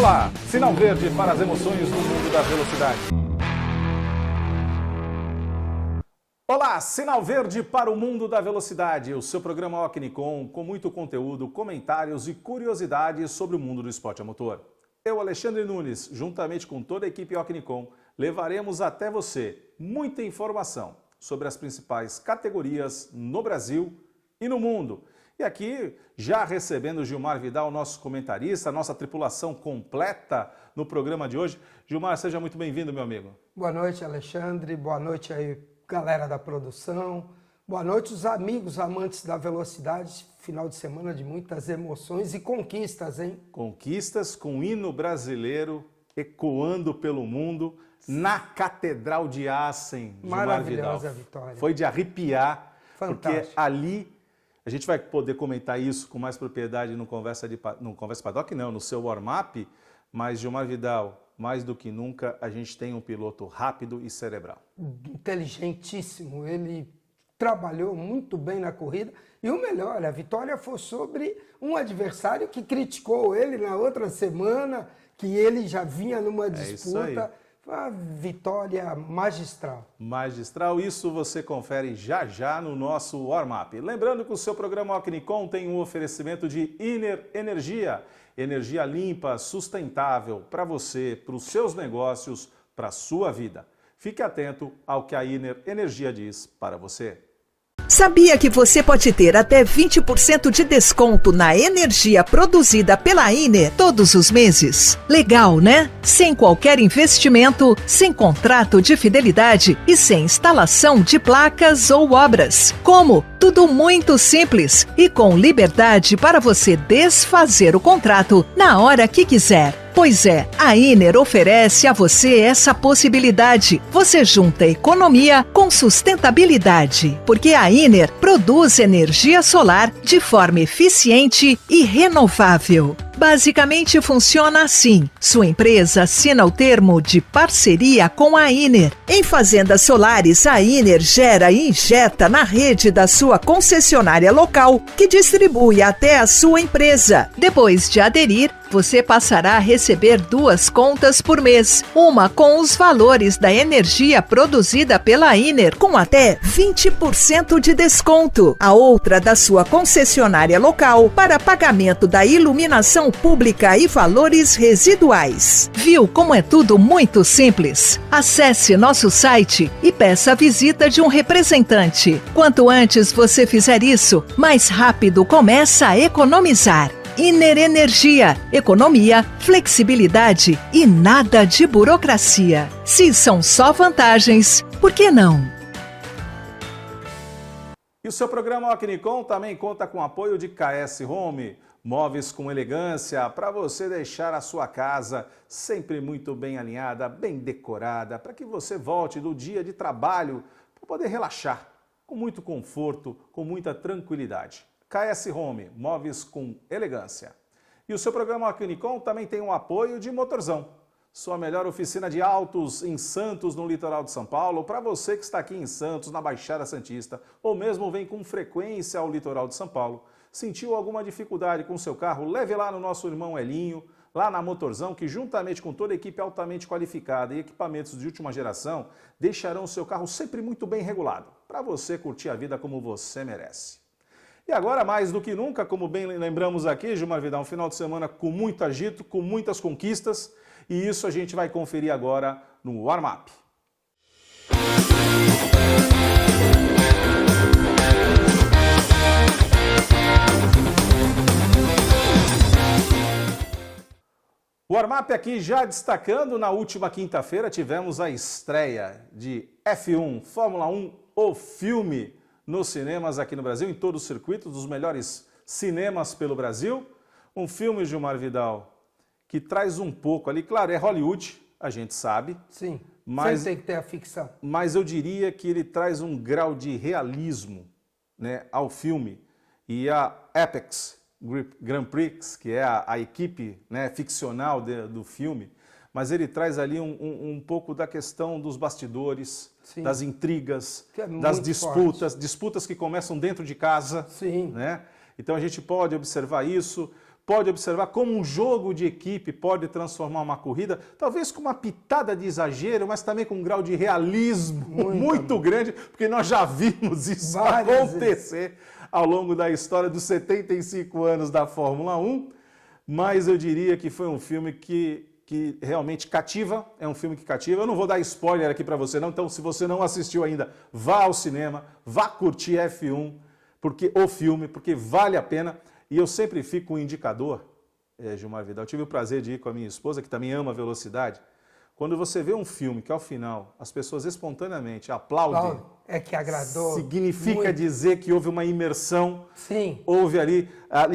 Olá, sinal verde para as emoções do mundo da velocidade. Olá, sinal verde para o mundo da velocidade, o seu programa Ocnicom com muito conteúdo, comentários e curiosidades sobre o mundo do esporte a motor. Eu, Alexandre Nunes, juntamente com toda a equipe Ocnicom, levaremos até você muita informação sobre as principais categorias no Brasil e no mundo. E aqui, já recebendo o Gilmar Vidal, nosso comentarista, a nossa tripulação completa no programa de hoje. Gilmar, seja muito bem-vindo, meu amigo. Boa noite, Alexandre. Boa noite aí, galera da produção. Boa noite, os amigos amantes da velocidade. Final de semana de muitas emoções e conquistas, hein? Conquistas com o hino brasileiro ecoando pelo mundo na Catedral de Assen. Maravilhosa vitória. Foi de arrepiar, Fantástico. Porque ali a gente vai poder comentar isso com mais propriedade no Conversa Paddock, não, no seu warm-up, mas Gilmar Vidal, mais do que nunca, a gente tem um piloto rápido e cerebral. Inteligentíssimo, ele trabalhou muito bem na corrida e o melhor, a vitória foi sobre um adversário que criticou ele na outra semana, que ele já vinha numa disputa. Foi uma vitória magistral. Magistral, isso você confere já já no nosso warm-up. Lembrando que o seu programa Ocnicom tem um oferecimento de Iner Energia. Energia limpa, sustentável para você, para os seus negócios, para a sua vida. Fique atento ao que a Iner Energia diz para você. Sabia que você pode ter até 20% de desconto na energia produzida pela Iner todos os meses? Legal, né? Sem qualquer investimento, sem contrato de fidelidade e sem instalação de placas ou obras. Como? Tudo muito simples e com liberdade para você desfazer o contrato na hora que quiser. Pois é, a Iner oferece a você essa possibilidade. Você junta economia com sustentabilidade, porque a Iner produz energia solar de forma eficiente e renovável. Basicamente funciona assim. Sua empresa assina o termo de parceria com a Iner. Em fazendas solares, a Iner gera e injeta na rede da sua concessionária local, que distribui até a sua empresa. Depois de aderir, você passará a receber 2 contas por mês. Uma com os valores da energia produzida pela Iner, com até 20% de desconto. A outra da sua concessionária local, para pagamento da iluminação pública e valores residuais. Viu como é tudo muito simples? Acesse nosso site e peça a visita de um representante. Quanto antes você fizer isso, mais rápido começa a economizar. Iner Energia, economia, flexibilidade e nada de burocracia. Se são só vantagens, por que não? E o seu programa Ocnicom também conta com o apoio de KS Home, móveis com elegância para você deixar a sua casa sempre muito bem alinhada, bem decorada, para que você volte do dia de trabalho para poder relaxar com muito conforto, com muita tranquilidade. KS Home, móveis com elegância. E o seu programa Ocnicom também tem um apoio de Motorzão, sua melhor oficina de autos em Santos, no litoral de São Paulo, para você que está aqui em Santos, na Baixada Santista, ou mesmo vem com frequência ao litoral de São Paulo. Sentiu alguma dificuldade com o seu carro? Leve lá no nosso irmão Elinho, lá na Motorzão, que juntamente com toda a equipe altamente qualificada e equipamentos de última geração, deixarão o seu carro sempre muito bem regulado, para você curtir a vida como você merece. E agora, mais do que nunca, como bem lembramos aqui, Gilmar Vidal, um final de semana com muito agito, com muitas conquistas, e isso a gente vai conferir agora no warm-up. O warm-up aqui já destacando, na última quinta-feira tivemos a estreia de F1, Fórmula 1, o filme, nos cinemas aqui no Brasil, em todo o circuito dos melhores cinemas pelo Brasil. Um filme, Gilmar Vidal, que traz um pouco ali, claro, é Hollywood, a gente sabe. Sim, mas sempre tem que ter a ficção. Mas eu diria que ele traz um grau de realismo, né, ao filme. E a Apex Grand Prix, que é a equipe, né, ficcional do filme, mas ele traz ali um pouco da questão dos bastidores, sim, das intrigas, das disputas, disputas que começam dentro de casa. Sim. Né? Então a gente pode observar isso, pode observar como um jogo de equipe pode transformar uma corrida, talvez com uma pitada de exagero, mas também com um grau de realismo muito grande, porque nós já vimos isso acontecer ao longo da história dos 75 anos da Fórmula 1, mas eu diria que foi um filme que realmente cativa, é um filme que cativa. Eu não vou dar spoiler aqui para você não, então se você não assistiu ainda, vá ao cinema, vá curtir F1, porque vale a pena. E eu sempre fico com um indicador, Gilmar Vidal, eu tive o prazer de ir com a minha esposa, que também ama velocidade. Quando você vê um filme que ao final as pessoas espontaneamente aplaudem, é que agradou. Significa muito. dizer que houve uma imersão, Sim. Houve ali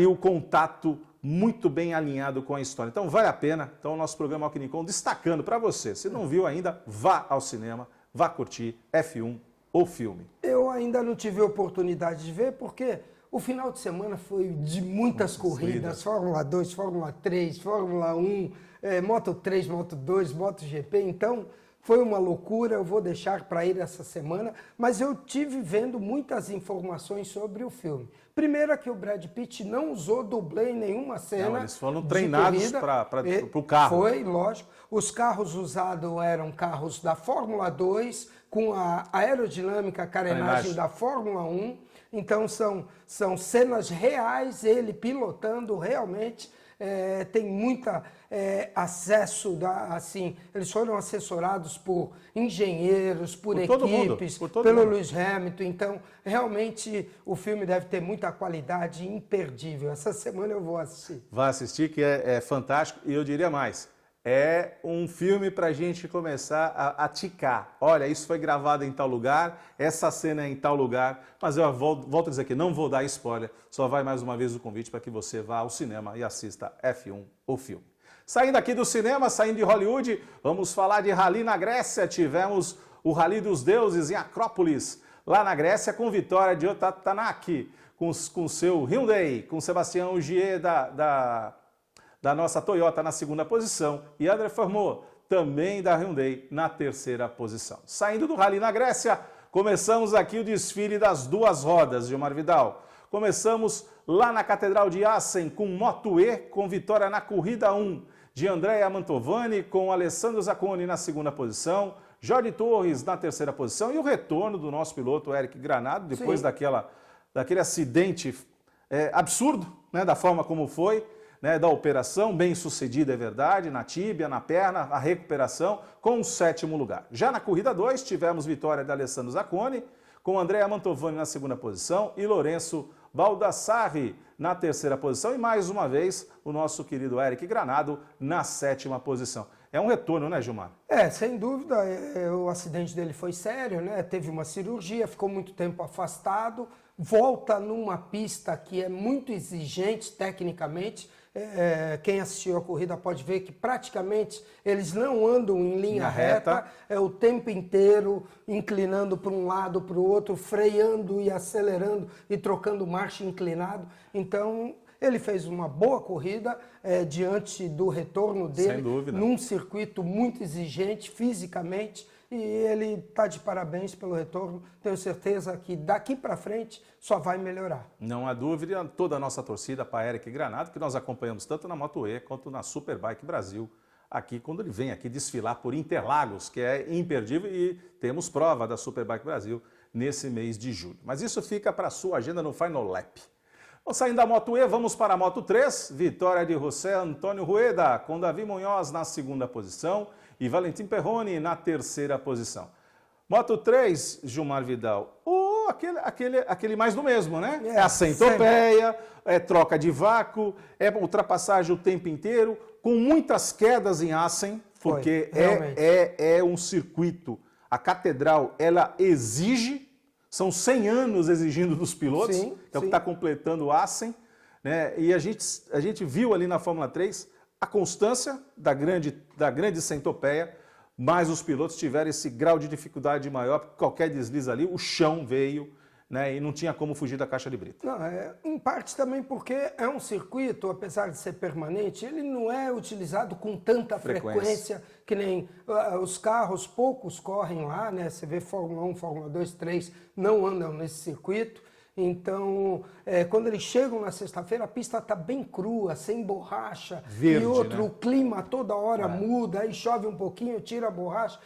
o contato muito bem alinhado com a história. Então vale a pena. Então o nosso programa Alquinicon destacando para você. Se não viu ainda, vá ao cinema, vá curtir F1 ou filme. Eu ainda não tive a oportunidade de ver porque o final de semana foi de muitas corridas, Fórmula 2, Fórmula 3, Fórmula 1, Moto 3, Moto 2, MotoGP, então foi uma loucura, eu vou deixar para ir essa semana, mas eu tive vendo muitas informações sobre o filme. Primeiro é que o Brad Pitt não usou dublê em nenhuma cena. Não, eles foram treinados para o carro. Foi, lógico. Os carros usados eram carros da Fórmula 2, com a aerodinâmica, a carenagem da Fórmula 1. Então são cenas reais, ele pilotando realmente. Tem muita acesso, assim, eles foram assessorados por engenheiros, por equipes, pelo Lewis Hamilton, então realmente o filme deve ter muita qualidade, imperdível. Essa semana eu vou assistir. Vá assistir, que é fantástico, e eu diria mais, é um filme para a gente começar a ticar. Olha, isso foi gravado em tal lugar, essa cena é em tal lugar, mas eu volto a dizer que não vou dar spoiler, só vai mais uma vez o convite para que você vá ao cinema e assista F1 ou filme. Saindo aqui do cinema, saindo de Hollywood, vamos falar de Rally na Grécia. Tivemos o Rally dos Deuses em Acrópolis, lá na Grécia, com vitória de Otatanaki, com seu Hyundai, com Sebastião Ogier da nossa Toyota na segunda posição e André Formot, também da Hyundai, na terceira posição. Saindo do Rally na Grécia, começamos aqui o desfile das duas rodas, Gilmar Vidal. Começamos lá na Catedral de Assen com Moto E, com vitória na corrida 1 de Andrea Mantovani, com Alessandro Zacconi na segunda posição, Jorge Torres na terceira posição e o retorno do nosso piloto Eric Granado, depois daquele acidente absurdo, né, da forma como foi, né, da operação, bem sucedida, é verdade, na tíbia, na perna, a recuperação, com o 7º lugar. Já na corrida 2, tivemos vitória de Alessandro Zacconi, com Andrea Mantovani na segunda posição e Lourenço Baldassarri na terceira posição e mais uma vez o nosso querido Eric Granado na 7ª posição. É um retorno, né, Gilmar? Sem dúvida, o acidente dele foi sério, né? Teve uma cirurgia, ficou muito tempo afastado, volta numa pista que é muito exigente tecnicamente. Quem assistiu a corrida pode ver que praticamente eles não andam em linha reta, é o tempo inteiro inclinando para um lado, para o outro, freando e acelerando e trocando marcha inclinado. Então ele fez uma boa corrida diante do retorno dele, sem dúvida, num circuito muito exigente fisicamente. E ele está de parabéns pelo retorno. Tenho certeza que daqui para frente só vai melhorar. Não há dúvida, toda a nossa torcida para Eric Granado, que nós acompanhamos tanto na Moto E quanto na Superbike Brasil, aqui quando ele vem aqui desfilar por Interlagos, que é imperdível, e temos prova da Superbike Brasil nesse mês de julho. Mas isso fica para a sua agenda no Final Lap. Bom, saindo da Moto E, vamos para a Moto 3, vitória de José Antônio Rueda, com Davi Munhoz na segunda posição, e Valentim Perrone na terceira posição. Moto 3, Gilmar Vidal, aquele mais do mesmo, né? É a centopeia, é troca de vácuo, é ultrapassagem o tempo inteiro, com muitas quedas em Assen, porque é um circuito. A catedral, ela exige, são 100 anos exigindo dos pilotos, que é o que está completando o Assen, né? E a gente viu ali na Fórmula 3 a constância da grande centopeia, mas os pilotos tiveram esse grau de dificuldade maior, porque qualquer deslize ali, o chão veio, né, e não tinha como fugir da caixa de brita. Não, em parte também porque é um circuito, apesar de ser permanente, ele não é utilizado com tanta frequência que nem os carros, poucos correm lá, né? Você vê Fórmula 1, Fórmula 2, 3, não andam nesse circuito. Então, quando eles chegam na sexta-feira, a pista está bem crua, sem borracha. Verde, e outro, né? o clima toda hora muda, aí chove um pouquinho, tira a borracha.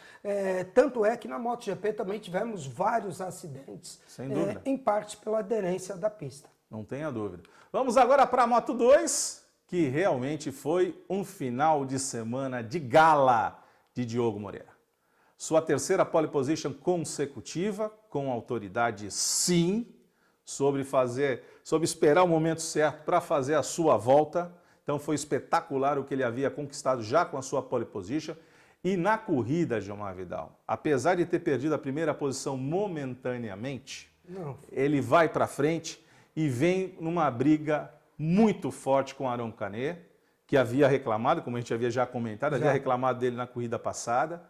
Tanto é que na MotoGP também tivemos vários acidentes. Sem dúvida. Em parte pela aderência da pista. Não tenha dúvida. Vamos agora para a Moto 2, que realmente foi um final de semana de gala de Diogo Moreira. Sua terceira pole position consecutiva, com autoridade sim, sobre esperar o momento certo para fazer a sua volta. Então foi espetacular o que ele havia conquistado já com a sua pole position. E na corrida, Gilmar Vidal, apesar de ter perdido a primeira posição momentaneamente, ele vai para frente e vem numa briga muito forte com Arão Canet, que havia reclamado, como a gente havia já comentado, havia reclamado dele na corrida passada.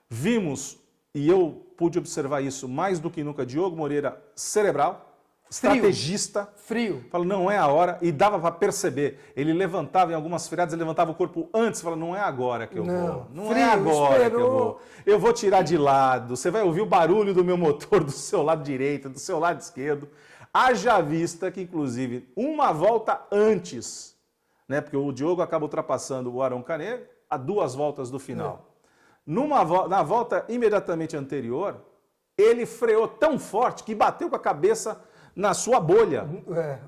Vimos, e eu pude observar isso mais do que nunca, Diogo Moreira cerebral, estrategista. Frio. Fala, não é a hora, e dava para perceber. Ele levantava em algumas freadas, ele levantava o corpo antes, fala, não é agora que eu vou. Não frio, é agora esperou. que eu vou. Eu vou tirar de lado, você vai ouvir o barulho do meu motor do seu lado direito, do seu lado esquerdo. Haja vista que, inclusive, uma volta antes, né, porque o Diogo acaba ultrapassando o Arão Canet a 2 voltas do final. Na volta imediatamente anterior, ele freou tão forte que bateu com a cabeça na sua bolha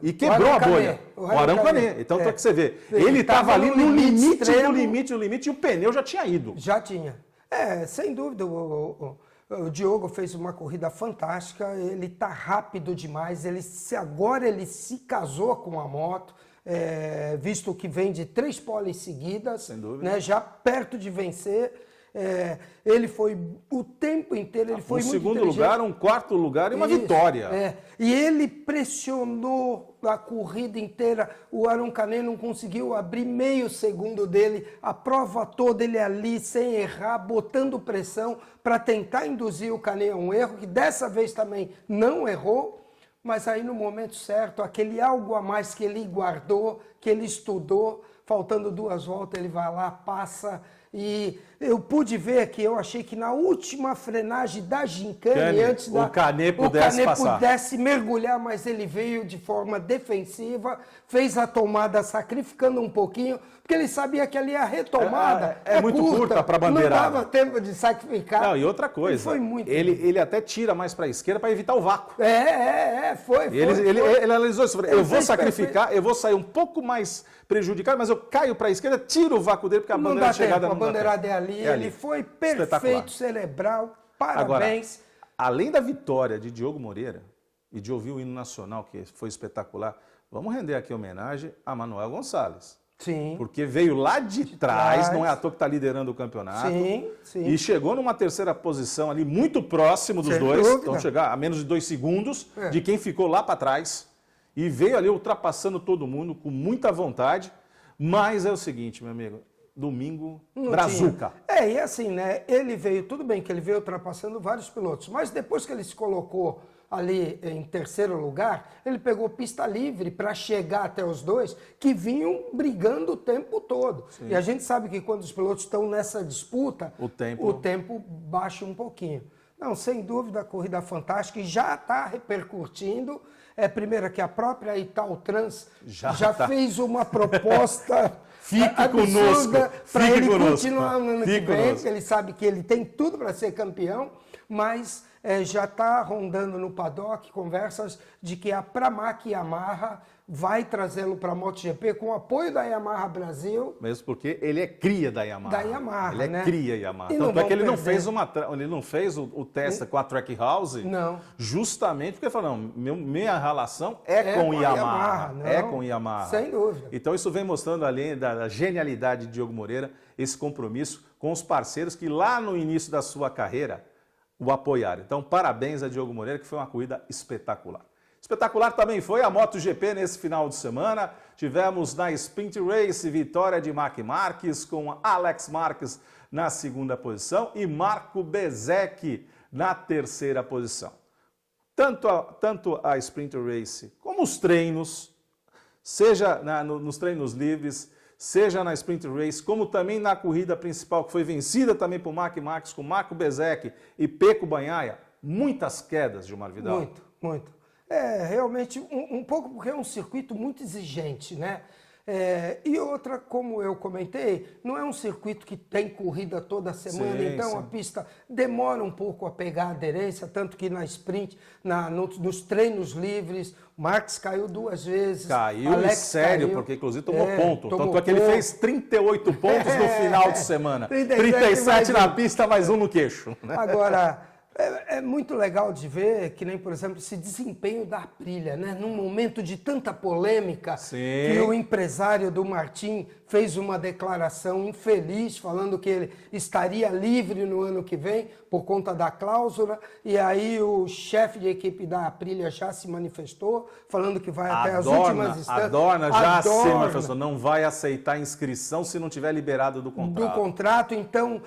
e quebrou a bolha. O Arão Canet. Então, tem que você ver. Ele estava ali no limite, e o pneu já tinha ido. Já tinha. Sem dúvida, o Diogo fez uma corrida fantástica, ele está rápido demais, agora ele se casou com a moto, visto que vem de 3 poles seguidas, sem dúvida, né, já perto de vencer. Ele foi o tempo inteiro, ele foi muito segundo lugar, um quarto lugar e uma vitória. E ele pressionou a corrida inteira, o Arão Canet não conseguiu abrir meio segundo dele, a prova toda ele ali, sem errar, botando pressão para tentar induzir o Canet a um erro, que dessa vez também não errou, mas aí no momento certo, aquele algo a mais que ele guardou, que ele estudou, faltando 2 voltas, ele vai lá, passa. E eu pude ver que eu achei que na última frenagem da gincane, antes o Canet pudesse mergulhar, mas ele veio de forma defensiva, fez a tomada sacrificando um pouquinho, porque ele sabia que ali a retomada é muito curta para a bandeirada. Não dava tempo de sacrificar. Não, e outra coisa, foi muito ele até tira mais para a esquerda para evitar o vácuo. Foi. Ele analisou isso. Eu vou sacrificar, eu vou sair um pouco mais prejudicado, mas eu caio para a esquerda, tiro o vácuo dele, porque a bandeira de chegada não dá tempo. A bandeirada é ali, ele foi perfeito, cerebral, parabéns. Agora, além da vitória de Diogo Moreira e de ouvir o hino nacional, que foi espetacular, vamos render aqui homenagem a Manuel Gonçalves. Sim. Porque veio lá de trás, não é à toa que está liderando o campeonato. Sim. E chegou numa terceira posição ali, muito próximo dos dois. Então chegar a menos de 2 segundos de quem ficou lá para trás. E veio ali ultrapassando todo mundo com muita vontade. Mas é o seguinte, meu amigo, domingo, brazuca. E assim, né? Ele veio, tudo bem que ele veio ultrapassando vários pilotos, mas depois que ele se colocou ali em terceiro lugar, ele pegou pista livre para chegar até os dois que vinham brigando o tempo todo. Sim. E a gente sabe que quando os pilotos estão nessa disputa, o tempo baixa um pouquinho. Não, sem dúvida, a corrida fantástica e já está repercutindo. Primeiro que a própria Italtrans já fez uma proposta absurda para ele continuar no ano que vem, porque ele sabe que ele tem tudo para ser campeão, mas já está rondando no paddock conversas de que a Pramac Yamaha vai trazê-lo para a MotoGP com o apoio da Yamaha Brasil. Mesmo porque ele é cria da Yamaha. Ele é cria Yamaha. Tanto é que ele não fez o teste com a Trackhouse, justamente porque ele falou, não, minha relação é com Yamaha. É com Yamaha. Sem dúvida. Então isso vem mostrando, além da genialidade de Diogo Moreira, esse compromisso com os parceiros que lá no início da sua carreira o apoiaram. Então parabéns a Diogo Moreira, que foi uma corrida espetacular. Espetacular também foi a MotoGP nesse final de semana. Tivemos na Sprint Race vitória de Marc Marques, com Alex Marques na segunda posição e Marco Bezzecchi na terceira posição. Tanto a Sprint Race como os treinos, seja nos treinos livres, seja na Sprint Race, como também na corrida principal, que foi vencida também por Marc Marques, com Marco Bezzecchi e Pecco Bagnaia, muitas quedas, Gilmar Vidal. Muito. realmente um pouco porque é um circuito muito exigente, né? E outra, como eu comentei, não é um circuito que tem corrida toda semana, então sim. A pista demora um pouco a pegar a aderência, tanto que na sprint, nos treinos livres, o Marques caiu 2 vezes. Caiu Alex sério, caiu, porque inclusive tomou ponto. Tomou Tanto é que ele fez 38 pontos no final de semana. 37 na pista, mais 1 no queixo. Né? Agora, é muito legal de ver que nem, por exemplo, esse desempenho da Aprilia, né? Num momento de tanta polêmica, sim. Que o empresário do Martin fez uma declaração infeliz, falando que ele estaria livre no ano que vem por conta da cláusula, e aí o chefe de equipe da Aprilia já se manifestou, falando que vai até as últimas instâncias. A Dorna já se manifestou, não vai aceitar inscrição se não tiver liberado do contrato. Do contrato, então...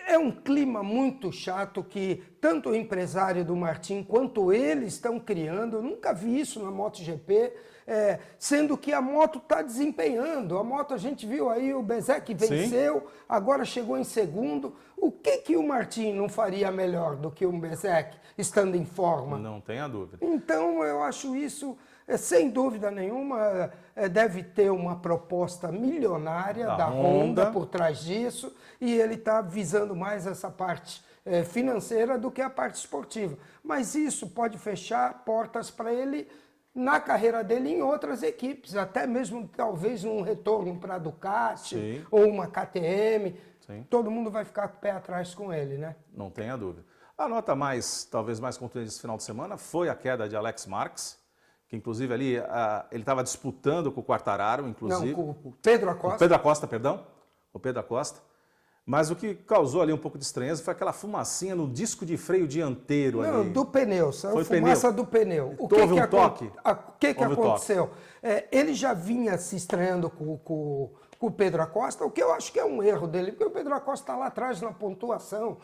É um clima muito chato que tanto o empresário do Martin quanto ele estão criando. Eu nunca vi isso na MotoGP, sendo que a moto está desempenhando. A moto, a gente viu aí, o Bezzecchi venceu, sim. Agora chegou em segundo. O que o Martin não faria melhor do que o Bezzecchi, estando em forma? Não tenha dúvida. Então, eu acho isso... sem dúvida nenhuma, deve ter uma proposta milionária da Honda por trás disso, e ele está visando mais essa parte financeira do que a parte esportiva. Mas isso pode fechar portas para ele na carreira dele em outras equipes, até mesmo talvez um retorno para a Ducati, sim. Ou uma KTM. Sim. Todo mundo vai ficar com o pé atrás com ele, né? Não tenha dúvida. A nota talvez mais contundente desse final de semana foi a queda de Alex Marques, que inclusive ali ele estava disputando com o Quartararo, inclusive. Não, com o Pedro Acosta. O Pedro Acosta, perdão. O Pedro Acosta. Mas o que causou ali um pouco de estranheza foi aquela fumacinha no disco de freio dianteiro. Não, ali. Do pneu, saiu fumaça do pneu. Houve um toque? O que aconteceu? Ele já vinha se estranhando com o Pedro Acosta, o que eu acho que é um erro dele, porque o Pedro Acosta está lá atrás na pontuação.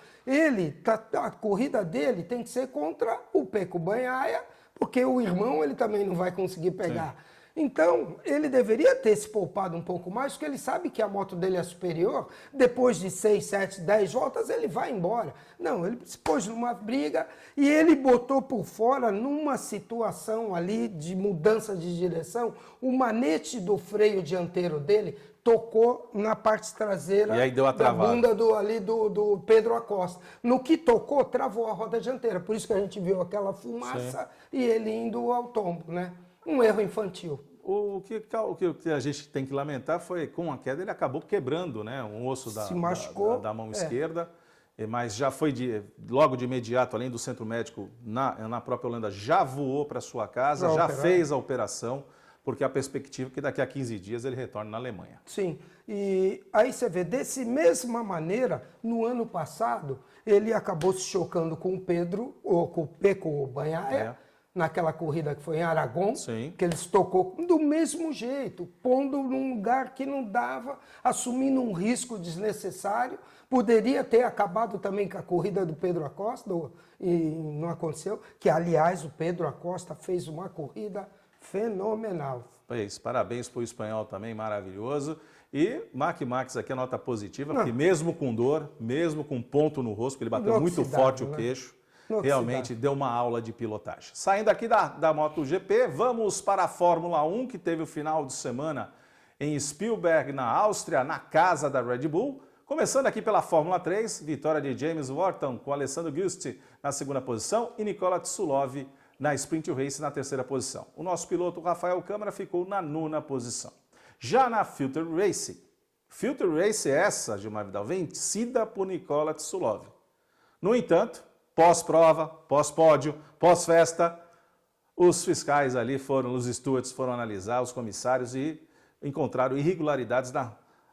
A corrida dele tem que ser contra o Pecco Bagnaia, porque o irmão ele também não vai conseguir pegar. Sim. Então, ele deveria ter se poupado um pouco mais, porque ele sabe que a moto dele é superior. Depois de 6, 7, 10 voltas, ele vai embora. Não, ele se pôs numa briga e ele botou por fora, numa situação ali de mudança de direção, o manete do freio dianteiro dele tocou na parte traseira e aí deu a da bunda do Pedro Acosta. No que tocou, travou a roda dianteira. Por isso que a gente viu aquela fumaça. Sim. E ele indo ao tombo, né? Um erro infantil. O que a gente tem que lamentar foi, com a queda, ele acabou quebrando, né, um osso da mão esquerda, mas já foi logo de imediato, além do centro médico, na própria Holanda, já voou para sua casa, já fez a operação, porque a perspectiva é que daqui a 15 dias ele retorne na Alemanha. Sim, e aí você vê, dessa mesma maneira, no ano passado, ele acabou se chocando com o Pecco Bagnaia, naquela corrida que foi em Aragon, sim. Que ele se tocou do mesmo jeito, pondo num lugar que não dava, assumindo um risco desnecessário. Poderia ter acabado também com a corrida do Pedro Acosta, e não aconteceu, que, aliás, o Pedro Acosta fez uma corrida fenomenal. Parabéns para o espanhol também, maravilhoso. E Marc Marques aqui, a nota positiva, porque mesmo com dor, mesmo com ponto no rosto, ele bateu muito forte o queixo, realmente deu uma aula de pilotagem. Saindo aqui da MotoGP, vamos para a Fórmula 1, que teve o final de semana em Spielberg, na Áustria, na casa da Red Bull. Começando aqui pela Fórmula 3, vitória de James Wharton com Alessandro Gusti na segunda posição e Nicola Tsulovi na Sprint Race na terceira posição. O nosso piloto Rafael Câmara ficou na nona posição. Já na Filter Race essa, Gilmar Vidal, vencida por Nicola Tsulovi. No entanto, pós-prova, pós-pódio, pós-festa, os fiscais ali os stewards foram analisar, os comissários, e encontraram irregularidades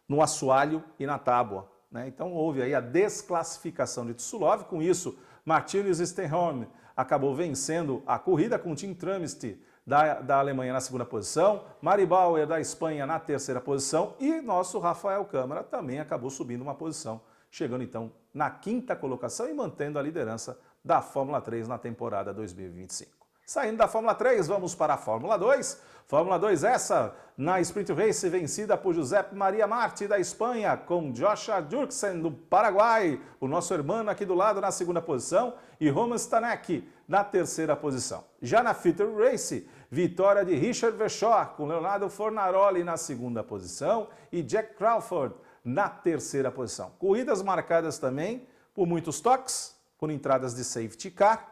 no assoalho e na tábua, né? Então houve aí a desclassificação de Tsulovi. Com isso, Martins Stenholm acabou vencendo a corrida com Tim Trumst da Alemanha na segunda posição, Mari Bauer da Espanha na terceira posição e nosso Rafael Câmara também acabou subindo uma posição, chegando então na quinta colocação e mantendo a liderança da Fórmula 3 na temporada 2025. Saindo da Fórmula 3, vamos para a Fórmula 2. Fórmula 2 essa, na Sprint Race, vencida por Giuseppe Maria Marti da Espanha, com Joshua Dirksen do Paraguai, o nosso irmão aqui do lado na segunda posição, e Roman Stanek na terceira posição. Já na Feature Race, vitória de Richard Verschoor, com Leonardo Fornaroli na segunda posição e Jack Crawford na terceira posição. Corridas marcadas também por muitos toques, por entradas de safety car,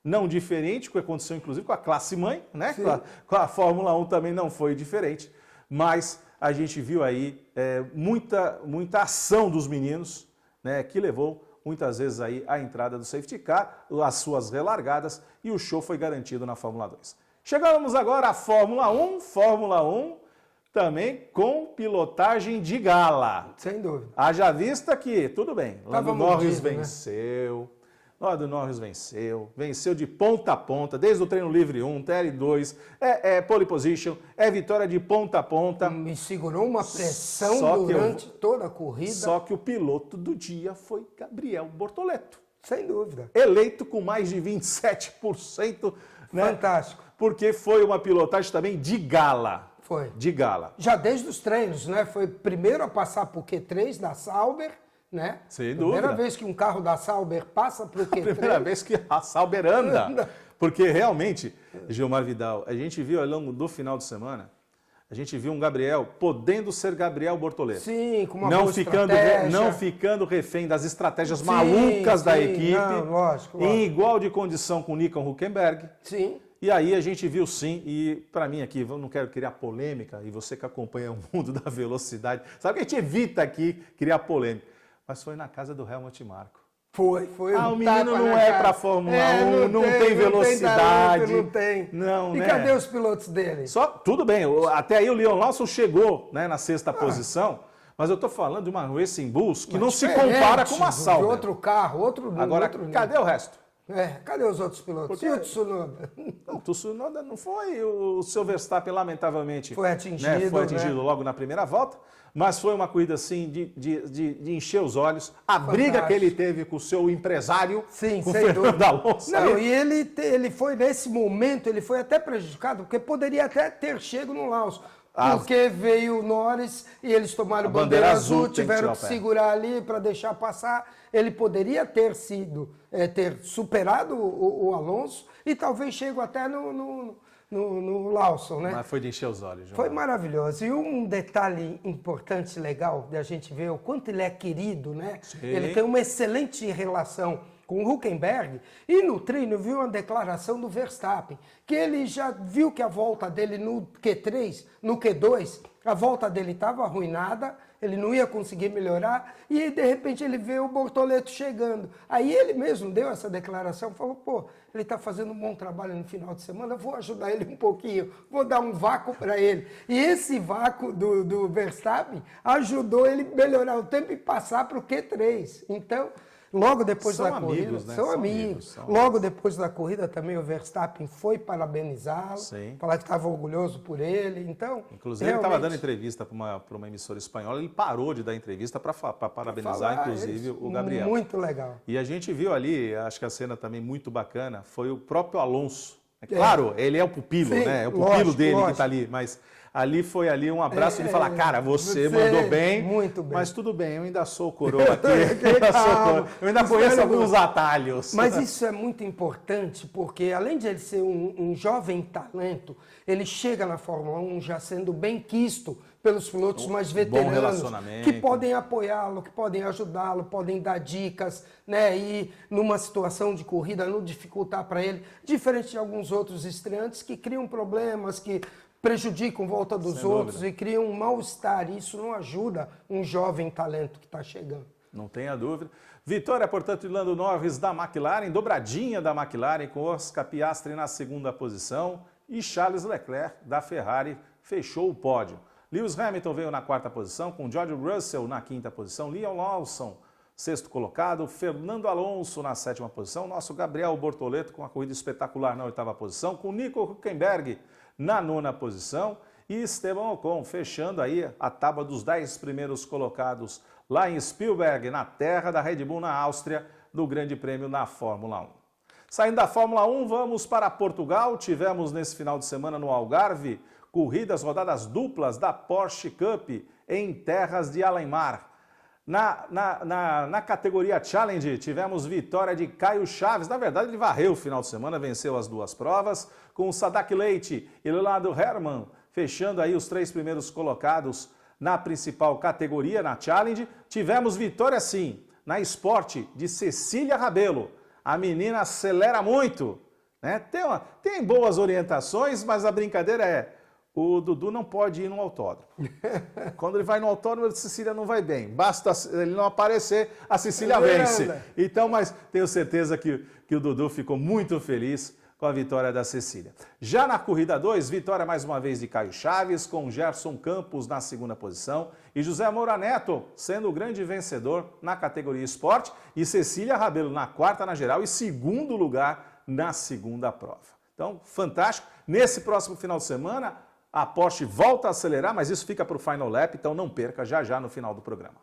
não diferente, que aconteceu inclusive com a classe mãe, né? Com a Fórmula 1 também não foi diferente, mas a gente viu aí muita ação dos meninos, né? Que levou muitas vezes aí a entrada do safety car, as suas relargadas, e o show foi garantido na Fórmula 2. Chegamos agora à Fórmula 1 também com pilotagem de gala. Sem dúvida. Haja vista que, tudo bem, Lando Norris venceu, né? Norris venceu de ponta a ponta, desde o treino livre 1, TL2, pole position, vitória de ponta a ponta. E segurou uma pressão durante toda a corrida. Só que o piloto do dia foi Gabriel Bortoleto. Sem dúvida. Eleito com mais de 27%. Né? Fantástico. Porque foi uma pilotagem também de gala. Foi. De gala. Já desde os treinos, né? Foi primeiro a passar por Q3 da Sauber, né? Sem dúvida. Primeira vez que um carro da Sauber passa para o Q3. Primeira vez que a Sauber anda. Porque realmente, Gilmar Vidal, a gente viu ao longo do final de semana, a gente viu um Gabriel podendo ser Gabriel Bortoleto. Sim, com uma boa estratégia. Não ficando refém das estratégias malucas da equipe. Não, lógico. Em igual de condição com o Nico Hülkenberg. Sim. E aí a gente viu sim, e para mim aqui, eu não quero criar polêmica, e você que acompanha o mundo da velocidade, sabe que a gente evita aqui criar polêmica, mas foi na casa do Helmut Marko. Foi. O menino não é para Fórmula 1, não tem velocidade. Não tem. Não, e né? cadê os pilotos dele? Tudo bem, até aí o Leon Lawson chegou, né, na sexta posição, mas eu tô falando de uma Racing Bulls que não se compara com uma Sauber. De outro carro, Agora, cadê o resto? Cadê os outros pilotos? Porque... E o Tsunoda? O Tsunoda não foi, o seu Verstappen, lamentavelmente, foi atingido, foi atingido logo na primeira volta, mas foi uma corrida assim de encher os olhos. A briga que ele teve com o seu empresário, sim, com o sem Fernando dúvida. Alonso. Não, e ele foi, nesse momento, ele foi até prejudicado, porque poderia até ter chego no Lawson. Porque veio o Norris e eles tomaram bandeira azul, tiveram que segurar ali para deixar passar. Ele poderia ter ter superado o Alonso e talvez chego até no Lawson, né? Mas foi de encher os olhos. Foi maravilhoso. E um detalhe importante, legal, de a gente ver o quanto ele é querido, né? Sim. Ele tem uma excelente relação com o Hülkenberg, e no treino viu uma declaração do Verstappen, que ele já viu que a volta dele no Q3, no Q2, a volta dele estava arruinada, ele não ia conseguir melhorar, e de repente ele vê o Bortoleto chegando. Aí ele mesmo deu essa declaração, falou, ele está fazendo um bom trabalho no final de semana, eu vou ajudar ele um pouquinho, vou dar um vácuo para ele. E esse vácuo do Verstappen ajudou ele a melhorar o tempo e passar para o Q3. Então... Logo depois da corrida, são amigos. Logo depois da corrida também o Verstappen foi parabenizá-lo, falar que estava orgulhoso por ele. Então, inclusive ele estava dando entrevista para uma emissora espanhola, ele parou de dar entrevista para parabenizar, inclusive, o Gabriel. Muito legal. E a gente viu ali, acho que a cena também muito bacana, foi o próprio Alonso. Claro, ele é o pupilo, né? É o pupilo dele que está ali, mas... Ali foi um abraço de falar, cara, você mandou bem, muito bem, mas tudo bem, eu ainda sou coroa aqui, eu ainda conheço alguns atalhos. Mas isso é muito importante, porque além de ele ser um jovem talento, ele chega na Fórmula 1 já sendo bem quisto pelos pilotos mais veteranos, que podem apoiá-lo, que podem ajudá-lo, podem dar dicas, né? E numa situação de corrida não dificultar para ele, diferente de alguns outros estreantes que criam problemas, que prejudicam a volta dos outros e criam um mal-estar. Isso não ajuda um jovem talento que está chegando. Não tenha dúvida. Vitória, portanto, de Lando Norris da McLaren, dobradinha da McLaren, com Oscar Piastri na segunda posição e Charles Leclerc da Ferrari fechou o pódio. Lewis Hamilton veio na quarta posição, com George Russell na quinta posição, Leon Lawson, sexto colocado, Fernando Alonso na sétima posição, nosso Gabriel Bortoleto com a corrida espetacular na oitava posição, com Nico Hülkenberg na nona posição e Esteban Ocon fechando aí a tábua dos 10 primeiros colocados lá em Spielberg, na terra da Red Bull, na Áustria, do Grande Prêmio na Fórmula 1. Saindo da Fórmula 1, vamos para Portugal. Tivemos nesse final de semana no Algarve rodadas duplas da Porsche Cup em terras de Além-Mar. Na categoria Challenge, tivemos vitória de Caio Chaves. Na verdade, ele varreu o final de semana, venceu as duas provas, com o Sadak Leite e Leonardo Hermann, fechando aí os 3 primeiros colocados na principal categoria, na Challenge. Tivemos vitória, sim, na Sport, de Cecília Rabelo. A menina acelera muito, né? Tem boas orientações, mas a brincadeira é: o Dudu não pode ir no autódromo. Quando ele vai no autódromo, a Cecília não vai bem. Basta ele não aparecer, a Cecília vence. Então, mas tenho certeza que o Dudu ficou muito feliz com a vitória da Cecília. Já na corrida 2, vitória mais uma vez de Caio Chaves, com Gerson Campos na segunda posição e José Moura Neto sendo o grande vencedor na categoria Esporte e Cecília Rabelo na quarta na geral e segundo lugar na segunda prova. Então, fantástico. Nesse próximo final de semana, a Porsche volta a acelerar, mas isso fica para o Final Lap, então não perca já no final do programa.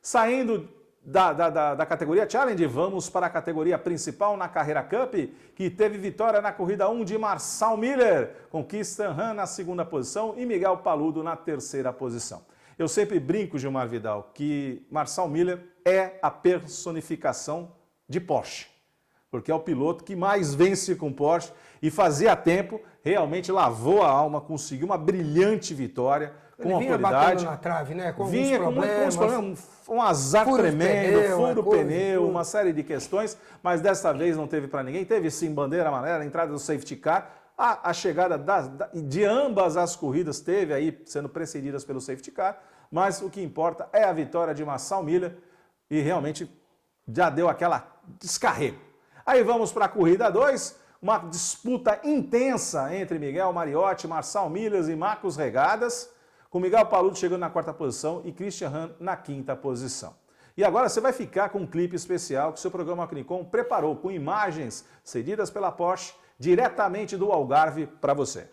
Saindo da categoria Challenge, vamos para a categoria principal na Carreira Cup, que teve vitória na corrida 1 de Marçal Miller, com Christian Han na segunda posição e Miguel Paludo na terceira posição. Eu sempre brinco, Gilmar Vidal, que Marçal Miller é a personificação de Porsche, porque é o piloto que mais vence com Porsche e fazia tempo, realmente lavou a alma, conseguiu uma brilhante vitória, com autoridade. Na trave, né? Com vinha com muitos problemas, um azar tremendo, furo pneu, uma série de questões, mas dessa vez não teve para ninguém. Teve sim bandeira amarela, a entrada do safety car, a chegada de ambas as corridas teve aí sendo precedidas pelo safety car, mas o que importa é a vitória de Marçal Miller e realmente já deu aquela descarrego. Aí vamos para a corrida 2, uma disputa intensa entre Miguel Mariotti, Marçal Miller e Marcos Regadas, com Miguel Paludo chegando na quarta posição e Christian Han na quinta posição. E agora você vai ficar com um clipe especial que o seu programa Acnicom preparou, com imagens cedidas pela Porsche, diretamente do Algarve para você.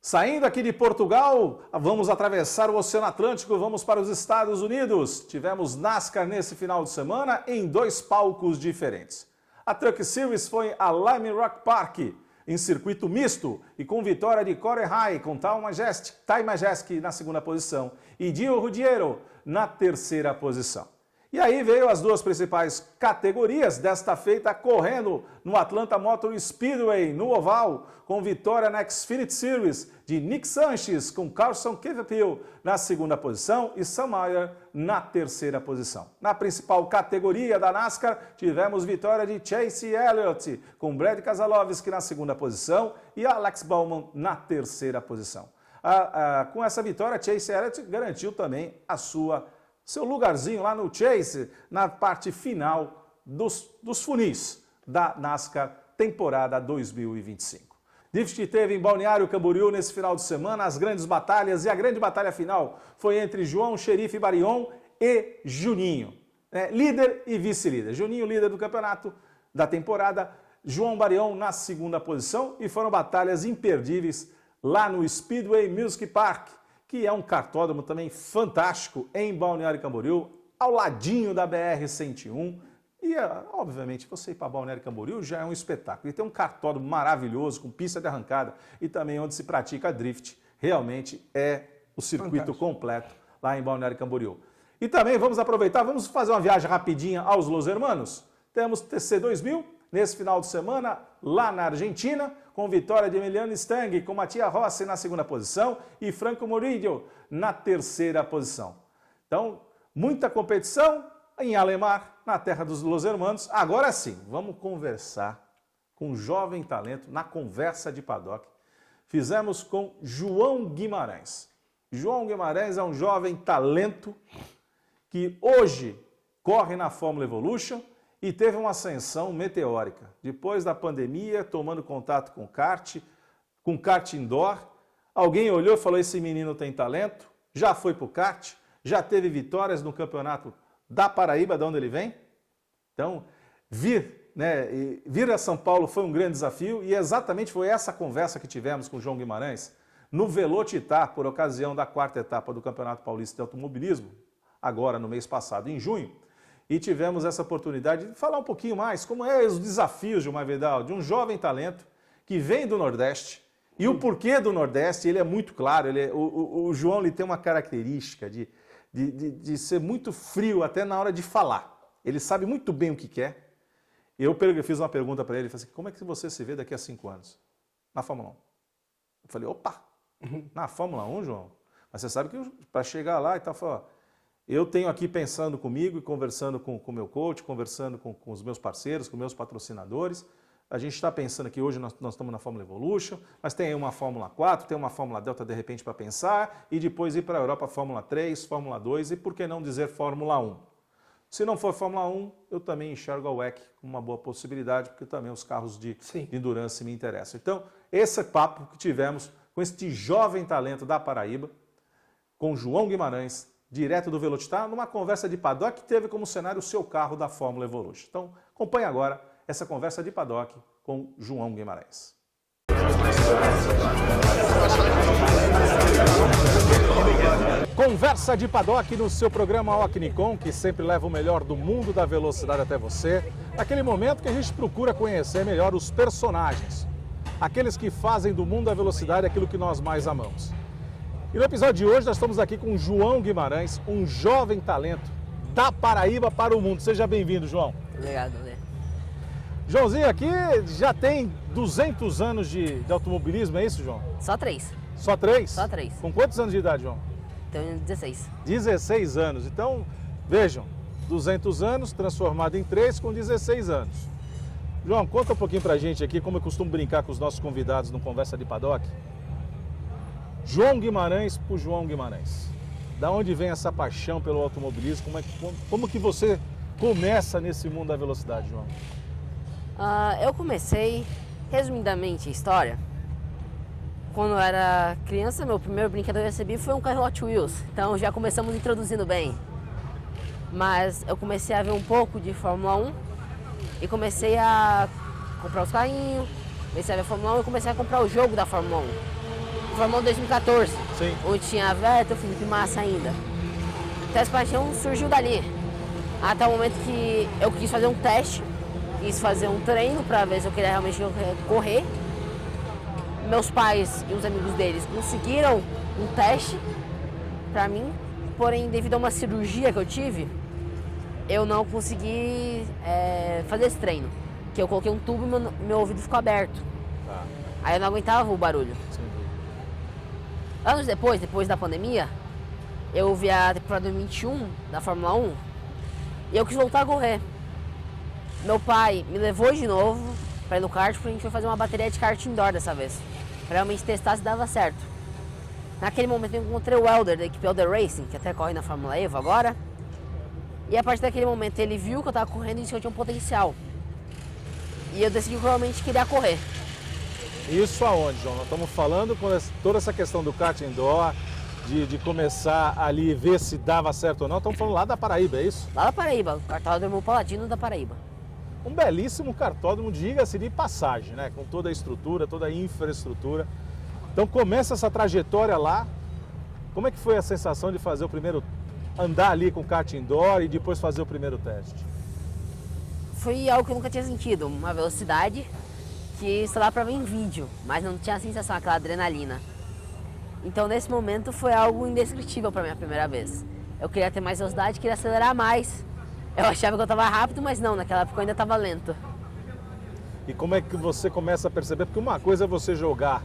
Saindo aqui de Portugal, vamos atravessar o Oceano Atlântico, vamos para os Estados Unidos. Tivemos NASCAR nesse final de semana em 2 palcos diferentes. A Truck Series foi a Lime Rock Park, em circuito misto e com vitória de Corey High, com Ty Majeski na segunda posição e Dio Ruggiero na terceira posição. E aí veio as duas principais categorias desta feita, correndo no Atlanta Motor Speedway, no oval, com vitória na Xfinity Series de Nick Sanchez, com Carson Kevepil na segunda posição e Sam Mayer na terceira posição. Na principal categoria da NASCAR, tivemos vitória de Chase Elliott, com Brad Keselowski na segunda posição e Alex Bowman na terceira posição. Com essa vitória, Chase Elliott garantiu também seu lugarzinho lá no Chase, na parte final dos funis da NASCAR temporada 2025. Drift teve em Balneário Camboriú nesse final de semana as grandes batalhas, e a grande batalha final foi entre João Xerife Barion e Juninho, líder e vice-líder. Juninho, líder do campeonato da temporada, João Barion na segunda posição, e foram batalhas imperdíveis lá no Speedway Music Park, que é um kartódromo também fantástico em Balneário Camboriú, ao ladinho da BR-101. E, obviamente, você ir para Balneário Camboriú já é um espetáculo. E tem um kartódromo maravilhoso, com pista de arrancada, e também onde se pratica drift. Realmente é o circuito completo lá em Balneário Camboriú. E também vamos aproveitar, vamos fazer uma viagem rapidinha aos Los Hermanos. Temos TC 2000 nesse final de semana lá na Argentina, com vitória de Emiliano Stang, com Mattia Rossi na segunda posição e Franco Murillo na terceira posição. Então, muita competição em Alemar, na terra dos Los Hermanos. Agora sim, vamos conversar com um jovem talento na conversa de paddock. Fizemos com João Guimarães. João Guimarães é um jovem talento que hoje corre na Fórmula Evolution e teve uma ascensão meteórica. Depois da pandemia, tomando contato com kart indoor, alguém olhou e falou, esse menino tem talento, já foi para o kart, já teve vitórias no campeonato da Paraíba, de onde ele vem. Então, vir a São Paulo foi um grande desafio, e exatamente foi essa conversa que tivemos com o João Guimarães no Velocitar, por ocasião da quarta etapa do Campeonato Paulista de Automobilismo, agora no mês passado, em junho. E tivemos essa oportunidade de falar um pouquinho mais como é os desafios de uma Vidal, de um jovem talento que vem do Nordeste. E o porquê do Nordeste, ele é muito claro. O João ele tem uma característica de ser muito frio até na hora de falar. Ele sabe muito bem o que quer. Eu fiz uma pergunta para ele, falei assim, como é que você se vê daqui a 5 anos? Na Fórmula 1. Eu falei, opa, na Fórmula 1, João? Mas você sabe que para chegar lá e tal, eu tenho aqui pensando comigo e conversando com o meu coach, conversando com os meus parceiros, com meus patrocinadores. A gente está pensando aqui, hoje nós estamos na Fórmula Evolution, mas tem aí uma Fórmula 4, tem uma Fórmula Delta de repente para pensar, e depois ir para a Europa Fórmula 3, Fórmula 2 e por que não dizer Fórmula 1. Se não for Fórmula 1, eu também enxergo a WEC como uma boa possibilidade, porque também os carros de endurance me interessam. Então, esse papo que tivemos com este jovem talento da Paraíba, com João Guimarães, direto do Velocitar, numa conversa de paddock que teve como cenário o seu carro da Fórmula Evolution. Então, acompanhe agora essa conversa de paddock com João Guimarães. Conversa de paddock no seu programa Ocnicom, que sempre leva o melhor do mundo da velocidade até você. Naquele momento que a gente procura conhecer melhor os personagens, aqueles que fazem do mundo da velocidade aquilo que nós mais amamos. E no episódio de hoje nós estamos aqui com João Guimarães, um jovem talento da Paraíba para o mundo. Seja bem-vindo, João. Obrigado, né? Joãozinho aqui já tem 200 anos de automobilismo, é isso, João? Só 3. Só 3? Só 3. Com quantos anos de idade, João? Tenho 16. 16 anos. Então, vejam, 200 anos transformado em 3 com 16 anos. João, conta um pouquinho pra gente aqui, como eu costumo brincar com os nossos convidados no Conversa de Paddock. João Guimarães por João Guimarães. Da onde vem essa paixão pelo automobilismo? Como que você começa nesse mundo da velocidade, João? Eu comecei, resumidamente, a história. Quando eu era criança, meu primeiro brinquedo que eu recebi foi um carro Hot Wheels. Então já começamos introduzindo bem. Mas eu comecei a ver um pouco de Fórmula 1 e comecei a comprar os carrinhos, comecei a ver a Fórmula 1 e comecei a comprar o jogo da Fórmula 1. Fórmula 1 2014, sim, onde tinha a Vettel, Felipe Massa ainda. Então essa paixão surgiu dali. Até o momento que eu quis fazer um teste, quis fazer um treino para ver se eu queria realmente correr. Meus pais e os amigos deles conseguiram um teste para mim, porém devido a uma cirurgia que eu tive, eu não consegui fazer esse treino. Que eu coloquei um tubo e meu ouvido ficou aberto. Tá. Aí eu não aguentava o barulho. Sim. Anos depois da pandemia, eu vi a temporada 2021 da Fórmula 1 e eu quis voltar a correr. Meu pai me levou de novo para ir no kart, porque a gente foi fazer uma bateria de kart indoor dessa vez. Pra realmente testar se dava certo. Naquele momento eu encontrei o Helder, da equipe Helder Racing, que até corre na Fórmula Evo agora. E a partir daquele momento ele viu que eu estava correndo e disse que eu tinha um potencial. E eu decidi que eu realmente queria correr. Isso aonde, João? Nós estamos falando com toda essa questão do kart indoor, de começar ali ver se dava certo ou não. Estamos falando lá da Paraíba, é isso? Lá da Paraíba, o Cartódromo Paladino da Paraíba. Um belíssimo cartódromo, diga-se de passagem, né? Com toda a estrutura, toda a infraestrutura. Então começa essa trajetória lá. Como é que foi a sensação de fazer o primeiro, andar ali com o kart indoor e depois fazer o primeiro teste? Foi algo que eu nunca tinha sentido, uma velocidade que só dá pra ver em vídeo, mas não tinha a sensação, aquela adrenalina. Então nesse momento foi algo indescritível pra mim a primeira vez. Eu queria ter mais velocidade, queria acelerar mais. Eu achava que eu estava rápido, mas não, naquela época eu ainda estava lento. E como é que você começa a perceber? Porque uma coisa é você jogar,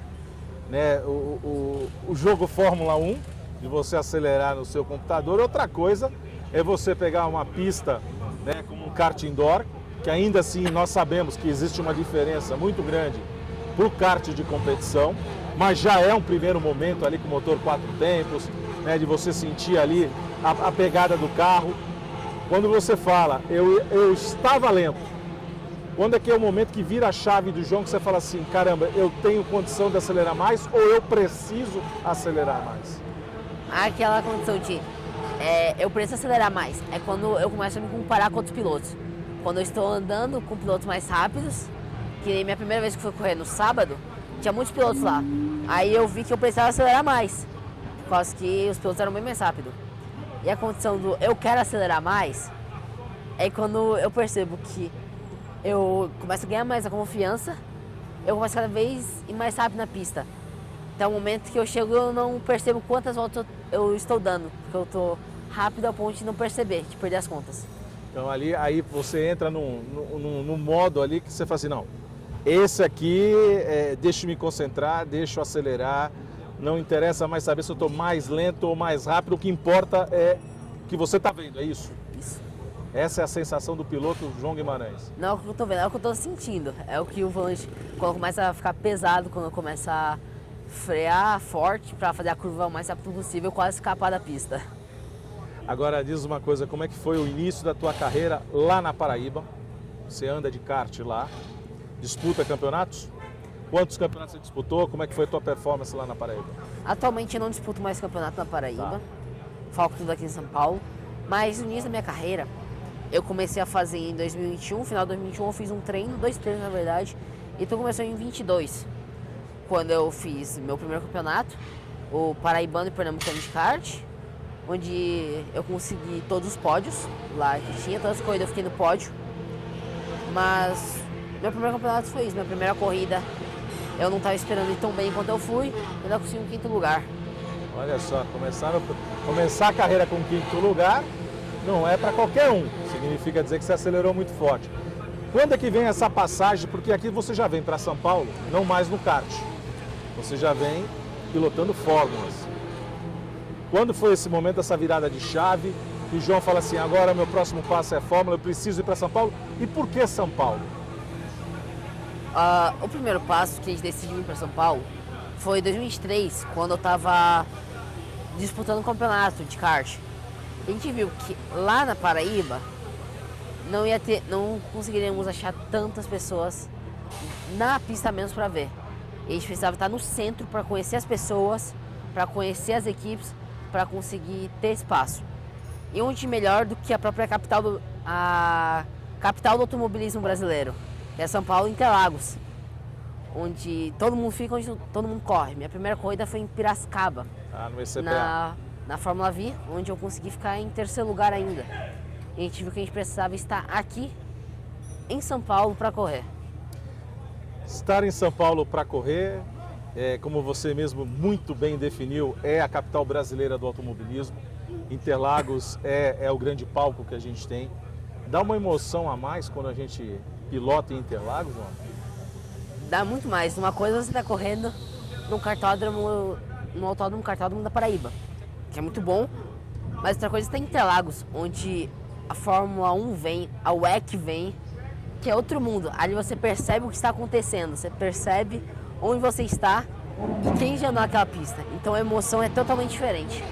né, o jogo Fórmula 1, de você acelerar no seu computador, outra coisa é você pegar uma pista, né, como um kart indoor, que ainda assim nós sabemos que existe uma diferença muito grande para o kart de competição, mas já é um primeiro momento ali com o motor 4 tempos, né, de você sentir ali a pegada do carro. Quando você fala, eu estava lento, quando é que é o momento que vira a chave do João, que você fala assim, caramba, eu tenho condição de acelerar mais ou eu preciso acelerar mais? Aquela condição de eu preciso acelerar mais, é quando eu começo a me comparar com outros pilotos. Quando eu estou andando com pilotos mais rápidos, que minha primeira vez que fui correr no sábado, tinha muitos pilotos lá. Aí eu vi que eu precisava acelerar mais, por causa que os pilotos eram bem mais rápidos. E a condição do eu quero acelerar mais é quando eu percebo que eu começo a ganhar mais a confiança, eu começo cada vez ir mais rápido na pista. Então, o momento que eu chego, eu não percebo quantas voltas eu estou dando, porque eu estou rápido ao ponto de não perceber, de perder as contas. Então, aí você entra num modo ali que você fala assim, não, esse aqui, deixa eu me concentrar, deixa eu acelerar, não interessa mais saber se eu estou mais lento ou mais rápido, o que importa é o que você está vendo, é isso? Isso. Essa é a sensação do piloto João Guimarães. Não é o que eu estou vendo, é o que eu estou sentindo. É o que o volante, quando começa a ficar pesado, quando começa a frear forte para fazer a curva o mais rápido possível, quase escapar da pista. Agora diz uma coisa, como é que foi o início da tua carreira lá na Paraíba? Você anda de kart lá, disputa campeonatos? Quantos campeonatos você disputou? Como é que foi a tua performance lá na Paraíba? Atualmente eu não disputo mais campeonato na Paraíba, foco tudo aqui em São Paulo, mas no início da minha carreira, eu comecei a fazer em 2021, final de 2021 eu fiz um treino, 2 treinos na verdade, e tudo começou em 22, quando eu fiz meu primeiro campeonato, o Paraibano e Pernambucano de kart, onde eu consegui todos os pódios lá que tinha, todas as corridas eu fiquei no pódio, mas meu primeiro campeonato foi isso, minha primeira corrida, eu não estava esperando ir tão bem quanto eu fui, ainda consegui um 5º lugar. Olha só, começar a carreira com 5º lugar não é para qualquer um, significa dizer que você acelerou muito forte. Quando é que vem essa passagem? Porque aqui você já vem para São Paulo, não mais no kart, você já vem pilotando fórmulas. Quando foi esse momento, essa virada de chave, que o João fala assim, agora meu próximo passo é fórmula, eu preciso ir para São Paulo, e por que São Paulo? O primeiro passo que a gente decidiu ir para São Paulo foi em 2023, quando eu estava disputando um campeonato de kart. A gente viu que lá na Paraíba não conseguiríamos achar tantas pessoas na pista mesmo para ver. E a gente precisava estar no centro para conhecer as pessoas, para conhecer as equipes, para conseguir ter espaço. E onde melhor do que a própria capital do automobilismo brasileiro, que é São Paulo, Interlagos, onde todo mundo fica, onde todo mundo corre. Minha primeira corrida foi em Piracicaba, no ECPA. Na Fórmula V, onde eu consegui ficar em 3º lugar ainda. E a gente viu que a gente precisava estar aqui em São Paulo para correr. Estar em São Paulo para correr, como você mesmo muito bem definiu, é a capital brasileira do automobilismo. Interlagos é o grande palco que a gente tem. Dá uma emoção a mais quando a gente pilota em Interlagos, mano? Dá muito mais. Uma coisa você tá correndo num cartódromo, no autódromo cartódromo da Paraíba, que é muito bom. Mas outra coisa tem Interlagos, onde a Fórmula 1 vem, a WEC vem, que é outro mundo. Ali você percebe o que está acontecendo, você percebe onde você está e quem já andou naquela pista. Então a emoção é totalmente diferente.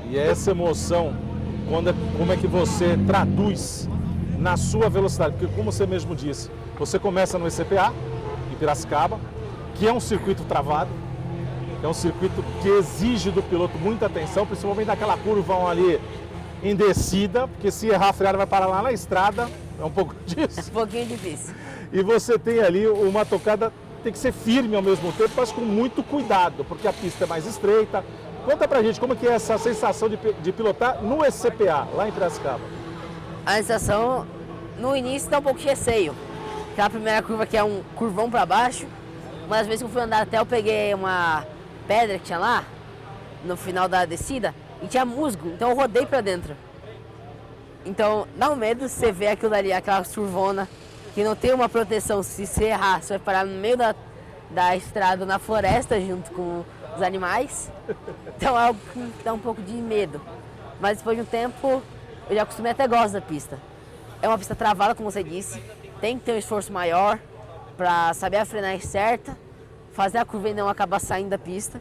E essa emoção, como é que você traduz na sua velocidade? Porque como você mesmo disse, você começa no ECPA, em Piracicaba, que é um circuito travado, é um circuito que exige do piloto muita atenção, principalmente naquela curva ali em descida, porque se errar a freada vai parar lá na estrada, é um pouco disso. É um pouquinho difícil. E você tem ali uma tocada, tem que ser firme ao mesmo tempo, mas com muito cuidado, porque a pista é mais estreita. Conta pra gente como que é essa sensação de pilotar no ECPA, lá em Piracicaba. A sensação, no início, dá um pouco de receio. Aquela primeira curva que é um curvão pra baixo, uma das vezes que eu fui andar até eu peguei uma pedra que tinha lá, no final da descida, e tinha musgo, então eu rodei pra dentro. Então, dá um medo você ver aquilo ali, aquela curvona, que não tem uma proteção. Se você errar, você vai parar no meio da estrada, na floresta, junto com os animais. Então é algo que dá um pouco de medo. Mas depois de um tempo, eu já acostumei, até gosto da pista. É uma pista travada, como você disse, tem que ter um esforço maior para saber a frenagem certa, fazer a curva e não acabar saindo da pista.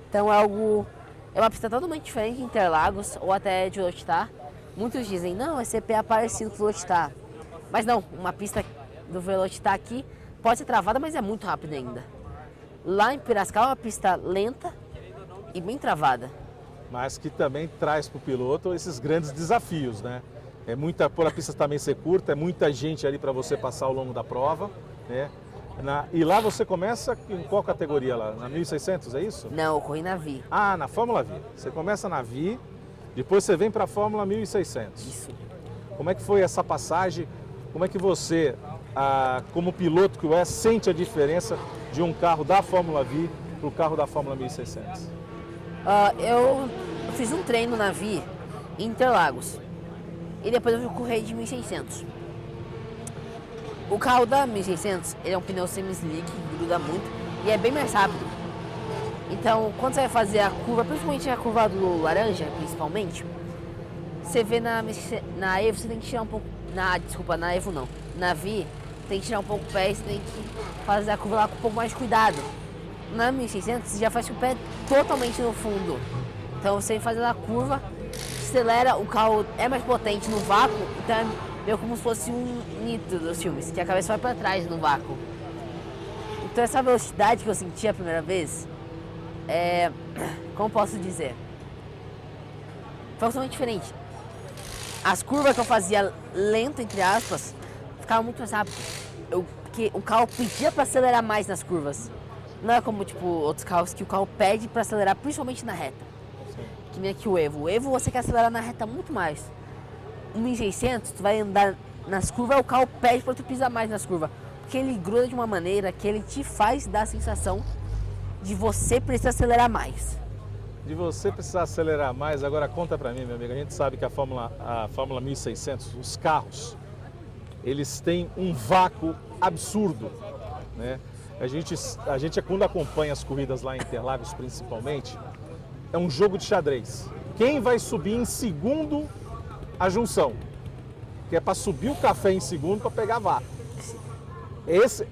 Então é uma pista totalmente diferente de Interlagos ou até de Velocitar. Muitos dizem, não, esse CPA é parecido com o Velocitar. Mas não, uma pista do Velocitar aqui pode ser travada, mas é muito rápida ainda. Lá em Piracicaba é uma pista lenta e bem travada. Mas que também traz para o piloto esses grandes desafios, né? Por a pista também ser curta, é muita gente ali para você passar ao longo da prova, né? E lá você começa em qual categoria lá? Na 1600, é isso? Não, eu corri na Vi. Ah, na Fórmula Vi. Você começa na Vi, depois você vem para a Fórmula 1600. Isso. Como é que foi essa passagem? Como é que você, como piloto que é, sente a diferença de um carro da Fórmula Vi para o carro da Fórmula 1600? Eu fiz um treino na Vi em Interlagos e depois eu fui correr de 1600. O carro da 1600, ele é um pneu semi-slick, gruda muito e é bem mais rápido. Então, quando você vai fazer a curva, principalmente a curva do laranja, principalmente, você vê na Evo, você tem que tirar um pouco... Na Evo não. Na Vi, tem que tirar um pouco o pé e você tem que fazer a curva lá com um pouco mais de cuidado. Na 1600, você já faz com o pé totalmente no fundo. Então, você faz a curva, acelera, o carro é mais potente no vácuo, então é meio como se fosse um Nitro dos filmes, que a cabeça vai para trás no vácuo. Então, essa velocidade que eu senti a primeira vez, como posso dizer? Foi totalmente diferente. As curvas que eu fazia lento, entre aspas, ficavam muito mais rápido. Porque o carro pedia para acelerar mais nas curvas. Não é como tipo outros carros que o carro pede para acelerar, principalmente na reta. Sim. Que nem aqui o Evo. O Evo você quer acelerar na reta muito mais. O 1600, tu vai andar nas curvas, o carro pede para tu pisar mais nas curvas. Porque ele gruda de uma maneira que ele te faz dar a sensação de você precisar acelerar mais. De você precisar acelerar mais, agora conta pra mim, meu amigo, a gente sabe que a Fórmula 1600, os carros, eles têm um vácuo absurdo, né? A gente quando acompanha as corridas lá em Interlagos principalmente, é um jogo de xadrez. Quem vai subir em segundo a junção? Que é para subir o café em segundo para pegar vácuo.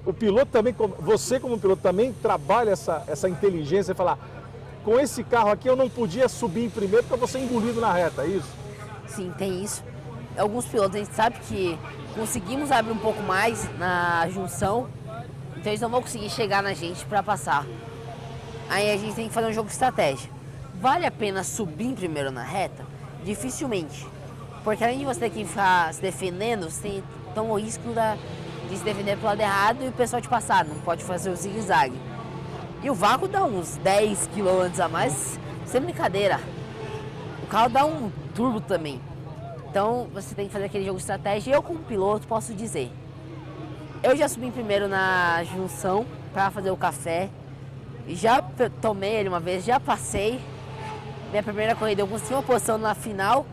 O piloto também, você como piloto também trabalha essa inteligência e falar, com esse carro aqui eu não podia subir em primeiro porque eu vou ser engolido na reta, é isso? Sim, tem isso. Alguns pilotos a gente sabe que conseguimos abrir um pouco mais na junção, então eles não vão conseguir chegar na gente para passar. Aí a gente tem que fazer um jogo de estratégia. Vale a pena subir em primeiro na reta? Dificilmente. Porque além de você ter que ficar se defendendo, você toma o risco de se defender pro lado errado e o pessoal te passar, não pode fazer o zigue-zague. E o vácuo dá uns 10 km a mais, sem brincadeira. O carro dá um turbo também. Então você tem que fazer aquele jogo de estratégia. E eu como piloto posso dizer, eu já subi primeiro na junção para fazer o café. Já tomei ele uma vez, já passei. Minha primeira corrida eu consegui uma posição na final,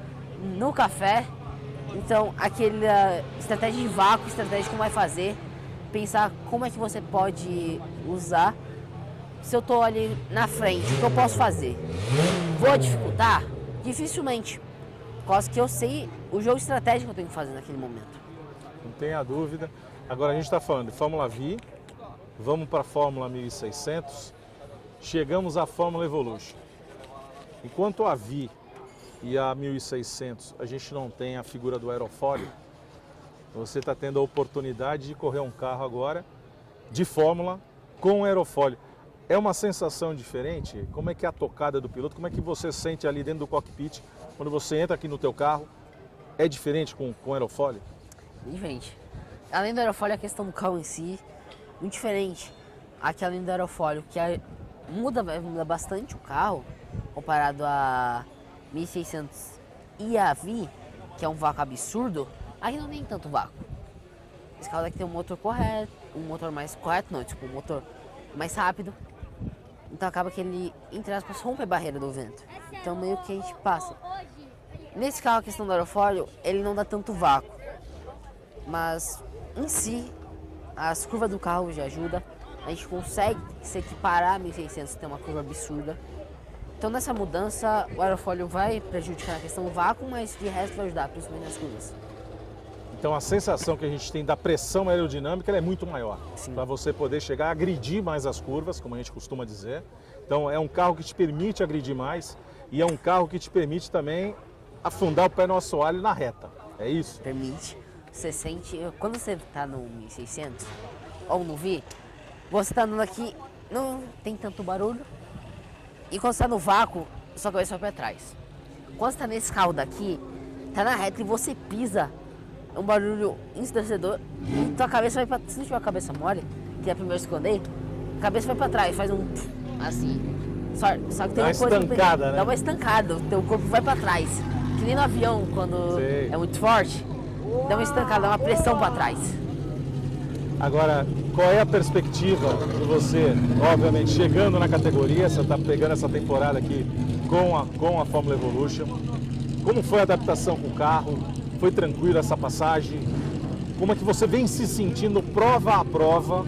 no café. Então, aquela estratégia de vácuo, estratégia como vai fazer, pensar como é que você pode usar. Se eu estou ali na frente, o que eu posso fazer? Vou dificultar? Dificilmente. Por causa que eu sei o jogo estratégico que eu tenho que fazer naquele momento. Não tenha dúvida. Agora a gente está falando de Fórmula V, vamos para a Fórmula 1600, chegamos à Fórmula Evolution. Enquanto a V e a 1600 a gente não tem a figura do aerofólio, você está tendo a oportunidade de correr um carro agora de Fórmula com aerofólio. É uma sensação diferente? Como é que é a tocada do piloto? Como é que você sente ali dentro do cockpit, quando você entra aqui no teu carro? É diferente com aerofólio? Diferente. Além do aerofólio, a questão do carro em si, muito diferente. Aqui, além do aerofólio, que muda bastante o carro, comparado a 1600 e a V, que é um vácuo absurdo, aqui não tem tanto vácuo. Esse carro daqui tem um motor correto, um motor mais correto, não, tipo, um motor mais rápido. Então acaba que ele, entre aspas, rompe a barreira do vento. Então meio que a gente passa. Nesse carro, a questão do aerofólio, ele não dá tanto vácuo. Mas, em si, as curvas do carro já ajudam. A gente consegue se equiparar a 1600, tem uma curva absurda. Então nessa mudança, o aerofólio vai prejudicar a questão do vácuo, mas de resto vai ajudar, principalmente nas curvas. Então a sensação que a gente tem da pressão aerodinâmica ela é muito maior. Para você poder chegar a agredir mais as curvas, como a gente costuma dizer. Então é um carro que te permite agredir mais e é um carro que te permite também afundar o pé no assoalho na reta. É isso? Permite. Você sente, quando você está no 1600 ou no V, você está andando aqui, não tem tanto barulho. E quando você está no vácuo, sua cabeça vai para trás. Quando você está nesse carro daqui, está na reta e você pisa, é um barulho ensurdecedor e tua cabeça vai para, se não tiver a cabeça mole, que é a primeira vez que eu andei, a cabeça vai para trás, faz um assim. Só que tem uma coisa estancada, né? Dá uma estancada, o teu corpo vai para trás. Que nem no avião, quando é muito forte, dá uma estancada, dá uma pressão para trás. Agora, qual é a perspectiva de você, obviamente, chegando na categoria, você está pegando essa temporada aqui com a Fórmula Evolution, como foi a adaptação com o carro? Foi tranquilo essa passagem? Como é que você vem se sentindo prova a prova?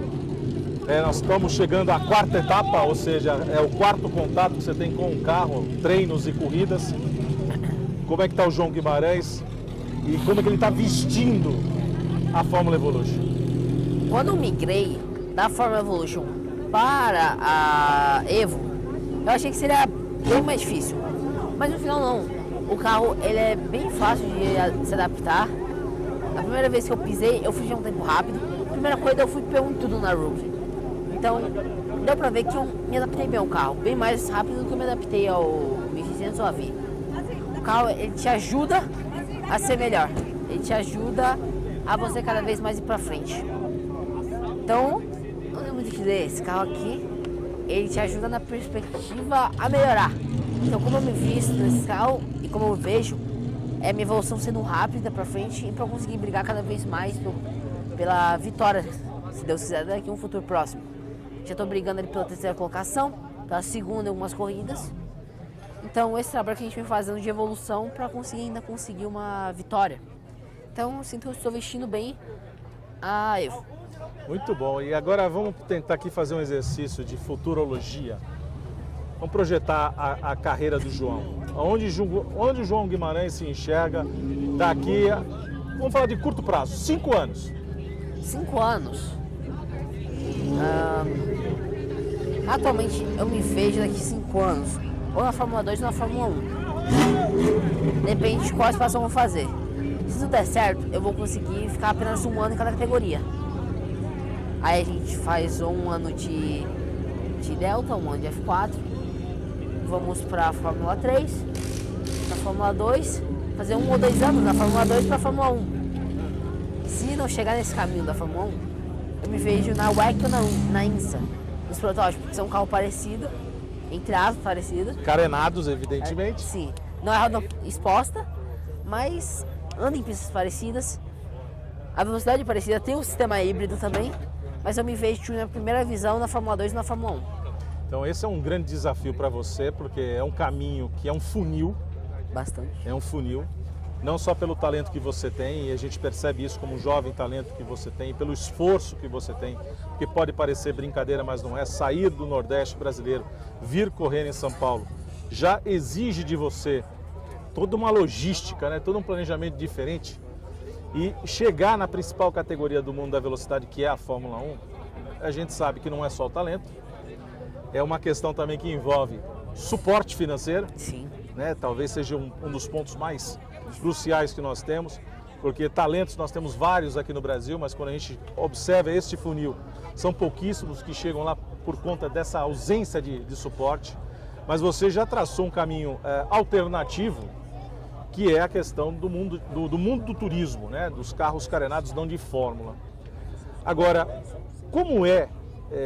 Nós estamos chegando à quarta etapa, ou seja, é o quarto contato que você tem com o carro, treinos e corridas. Como é que está o João Guimarães e como é que ele está vestindo a Fórmula Evolution? Quando eu migrei da Fórmula Evolution para a Evo, eu achei que seria bem mais difícil, mas no final não. O carro ele é bem fácil de se adaptar. A primeira vez que eu pisei, eu fui de um tempo rápido. A primeira corrida eu fui P1 tudo na Rookie. Então, deu pra ver que eu me adaptei bem ao carro, bem mais rápido do que eu me adaptei ao 1600 ou a V. O carro ele te ajuda a ser melhor, ele te ajuda a você cada vez mais ir pra frente. Então, não tem muito o que dizer, esse carro aqui, ele te ajuda na perspectiva a melhorar. Então, como eu me visto nesse carro e como eu vejo, é minha evolução sendo rápida pra frente e pra eu conseguir brigar cada vez mais pela vitória, se Deus quiser, daqui a um futuro próximo. Já tô brigando ali pela terceira colocação, pela segunda em algumas corridas. Então, esse trabalho que a gente vem fazendo de evolução pra ainda conseguir uma vitória. Então, eu sinto que eu estou vestindo bem a Evo. Muito bom. E agora vamos tentar aqui fazer um exercício de futurologia. Vamos projetar a carreira do João. Onde o João Guimarães se enxerga daqui a, vamos falar de curto prazo, 5 anos. 5 anos? Atualmente eu me vejo daqui 5 anos ou na Fórmula 2 ou na Fórmula 1. Depende de qual situação eu vou fazer. Se tudo der certo, eu vou conseguir ficar apenas 1 ano em cada categoria. Aí a gente faz 1 ano de Delta, 1 ano de F4. Vamos para a Fórmula 3, na Fórmula 2, fazer 1 ou 2 anos na Fórmula 2 para a Fórmula 1. Se não chegar nesse caminho da Fórmula 1, eu me vejo na WEC ou na INSA, nos protótipos, que são um carro parecido, entre aspas, parecido. Carenados, evidentemente. Sim, não é roda exposta, mas anda em pistas parecidas. A velocidade é parecida, tem um sistema híbrido também, mas eu me vejo na primeira visão na Fórmula 2 e na Fórmula 1. Então esse é um grande desafio para você, porque é um caminho que é um funil. Bastante. É um funil. não só pelo talento que você tem, e a gente percebe isso como um jovem talento que você tem, pelo esforço que você tem, porque pode parecer brincadeira, mas não é. Sair do Nordeste brasileiro, vir correr em São Paulo, já exige de você toda uma logística, né? Todo um planejamento diferente. E chegar na principal categoria do mundo da velocidade, que é a Fórmula 1, a gente sabe que não é só o talento, é uma questão também que envolve suporte financeiro. Sim. Né? Talvez seja um dos pontos mais cruciais que nós temos, porque talentos nós temos vários aqui no Brasil, mas quando a gente observa este funil, são pouquíssimos que chegam lá por conta dessa ausência de suporte. Mas você já traçou um caminho alternativo, que é a questão do mundo do turismo, né? Dos carros carenados não de Fórmula. Agora, como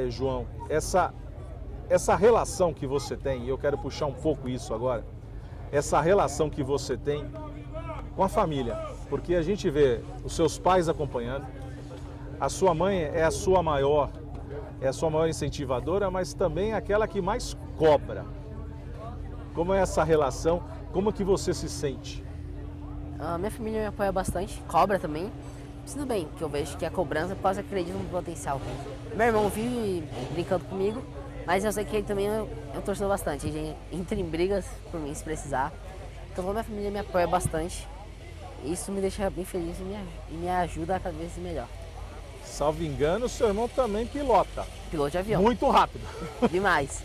João, essa relação que você tem, e eu quero puxar um pouco isso agora, essa relação que você tem com a família, porque a gente vê os seus pais acompanhando, a sua mãe é a sua maior incentivadora, mas também aquela que mais cobra. Como é essa relação? Como que você se sente? A minha família me apoia bastante, cobra também. Sinto bem, que eu vejo que a cobrança pode acreditar no potencial. Meu irmão vive brincando comigo, mas eu sei que ele também eu torço bastante. Ele entra em brigas por mim se precisar. Então a minha família me apoia bastante. Isso me deixa bem feliz e me ajuda a cada vez melhor. Salvo engano, seu irmão também pilota. Piloto de avião. Muito rápido. Demais.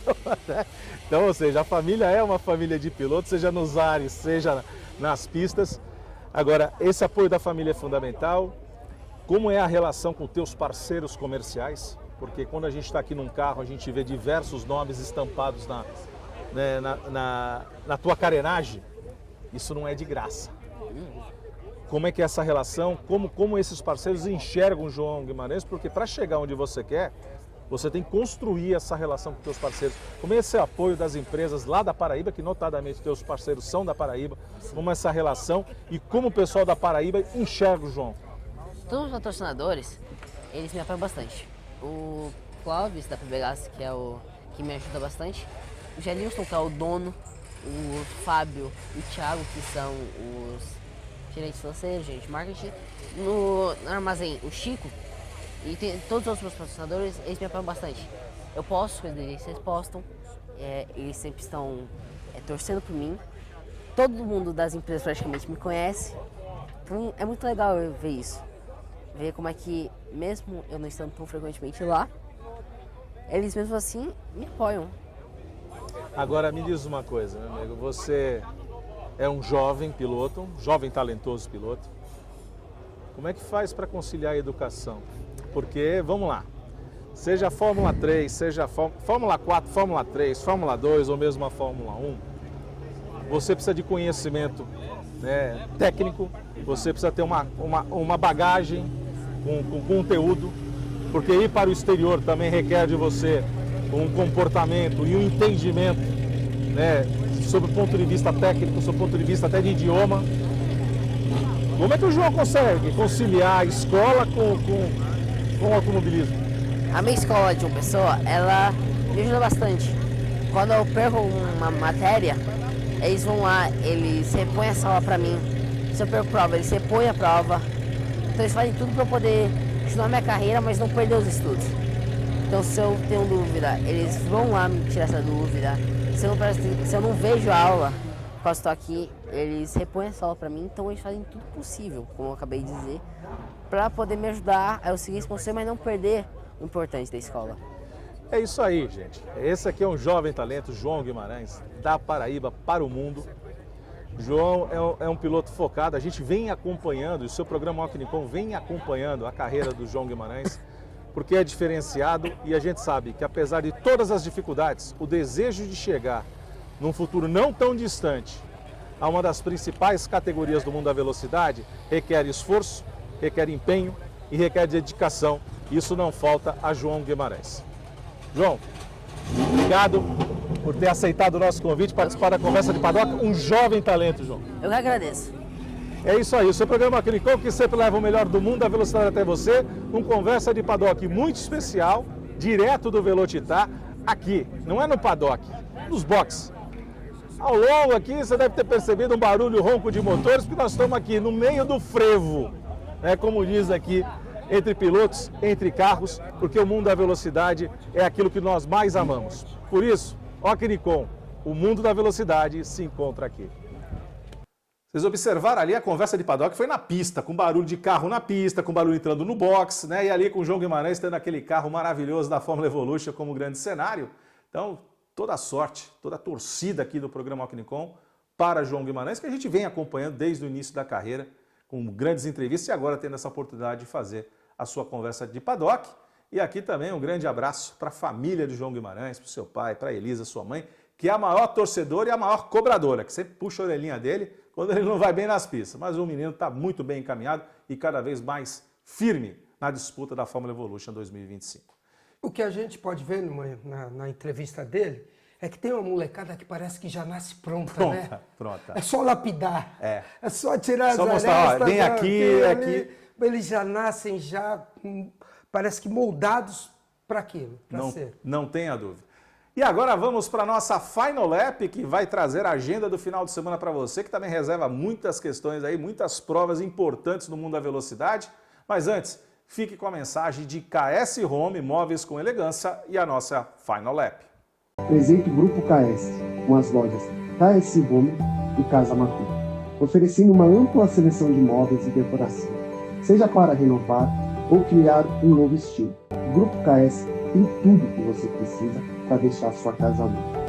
Então, ou seja, a família é uma família de pilotos, seja nos ares, seja nas pistas. Agora, esse apoio da família é fundamental. Como é a relação com teus parceiros comerciais? Porque quando a gente está aqui num carro, a gente vê diversos nomes estampados na tua carenagem. Isso não é de graça. Como é que é essa relação? Como esses parceiros enxergam o João Guimarães? Porque para chegar onde você quer, você tem que construir essa relação com seus parceiros. Como é esse apoio das empresas lá da Paraíba, que notadamente teus parceiros são da Paraíba, como é essa relação e como o pessoal da Paraíba enxerga o João? Todos os patrocinadores, eles me apoiam bastante. O Clóvis da PBGAS, que é o que me ajuda bastante. O Gelilson, que é o dono. O Fábio e o Thiago, que são os gerentes financeiros, gerente de marketing. No armazém, o Chico e todos os outros meus patrocinadores, eles me apoiam bastante. Eu posto coisas deles, eles postam, eles sempre estão torcendo por mim. Todo mundo das empresas praticamente me conhece, então é muito legal eu ver isso. Ver como é que, mesmo eu não estando tão frequentemente lá, eles mesmo assim me apoiam. Agora me diz uma coisa, meu amigo, você é um jovem piloto, um jovem talentoso piloto. Como é que faz para conciliar a educação? Porque, vamos lá, seja a Fórmula 3, seja a Fórmula 4, Fórmula 3, Fórmula 2 ou mesmo a Fórmula 1, você precisa de conhecimento, né, técnico, você precisa ter uma bagagem com conteúdo, porque ir para o exterior também requer de você um comportamento e um entendimento, né, sob o ponto de vista técnico, sob o ponto de vista até de idioma. Como é que o João consegue conciliar a escola com o automobilismo? A minha escola de uma pessoa, ela me ajuda bastante. Quando eu perco uma matéria, eles vão lá, eles repõem essa aula pra mim. Se eu perco prova, eles repõem a prova. Então eles fazem tudo para eu poder continuar minha carreira, mas não perder os estudos. Então, se eu tenho dúvida, eles vão lá me tirar essa dúvida. Se eu não vejo a aula, quando eu estou aqui, eles repõem essa aula para mim. Então, eles fazem tudo possível, como eu acabei de dizer, para poder me ajudar a eu seguir esse conselho, mas não perder o importante da escola. É isso aí, gente. Esse aqui é um jovem talento, João Guimarães, da Paraíba para o mundo. João é um piloto focado. A gente vem acompanhando, e o seu programa Alquinicom vem acompanhando a carreira do João Guimarães, porque é diferenciado e a gente sabe que, apesar de todas as dificuldades, o desejo de chegar num futuro não tão distante a uma das principais categorias do mundo da velocidade requer esforço, requer empenho e requer dedicação. Isso não falta a João Guimarães. João, obrigado por ter aceitado o nosso convite, participar da Conversa de Paddock. Um jovem talento, João. Eu que agradeço. É isso aí, o seu programa Alquinicom, que sempre leva o melhor do mundo da velocidade até você, um Conversa de Paddock muito especial, direto do Velocitar, aqui, não é no paddock, nos boxes. Ao longo aqui, você deve ter percebido um barulho ronco de motores, porque nós estamos aqui no meio do frevo, né? Como diz aqui, entre pilotos, entre carros, porque o mundo da velocidade é aquilo que nós mais amamos. Por isso, Ocnicom, o mundo da velocidade se encontra aqui. Vocês observaram ali a conversa de paddock foi na pista, com barulho de carro na pista, com barulho entrando no box, né? E ali com o João Guimarães tendo aquele carro maravilhoso da Fórmula Evolution como grande cenário. Então, toda a sorte, toda a torcida aqui do programa Ocnicom para João Guimarães, que a gente vem acompanhando desde o início da carreira, com grandes entrevistas e agora tendo essa oportunidade de fazer a sua conversa de paddock. E aqui também um grande abraço para a família de João Guimarães, para o seu pai, para a Elisa, sua mãe, que é a maior torcedora e a maior cobradora, que sempre puxa a orelhinha dele quando ele não vai bem nas pistas. Mas o menino está muito bem encaminhado e cada vez mais firme na disputa da Fórmula Evolution 2025. O que a gente pode ver na entrevista dele é que tem uma molecada que parece que já nasce pronta, né? Pronta. É só lapidar. É só tirar só as mostrar, arestas. ó, vem aqui, aqui. Eles já nascem parece que moldados para aquilo, para ser. Não tenha dúvida. E agora vamos para a nossa Final Lap, que vai trazer a agenda do final de semana para você, que também reserva muitas questões aí, muitas provas importantes no mundo da velocidade. Mas antes, fique com a mensagem de KS Home, móveis com elegância, e a nossa Final Lap. Presente Grupo KS, com as lojas KS Home e Casa Matu, oferecendo uma ampla seleção de móveis e decoração, seja para renovar ou criar um novo estilo. O Grupo KS tem tudo que você precisa para deixar a sua casa limpa.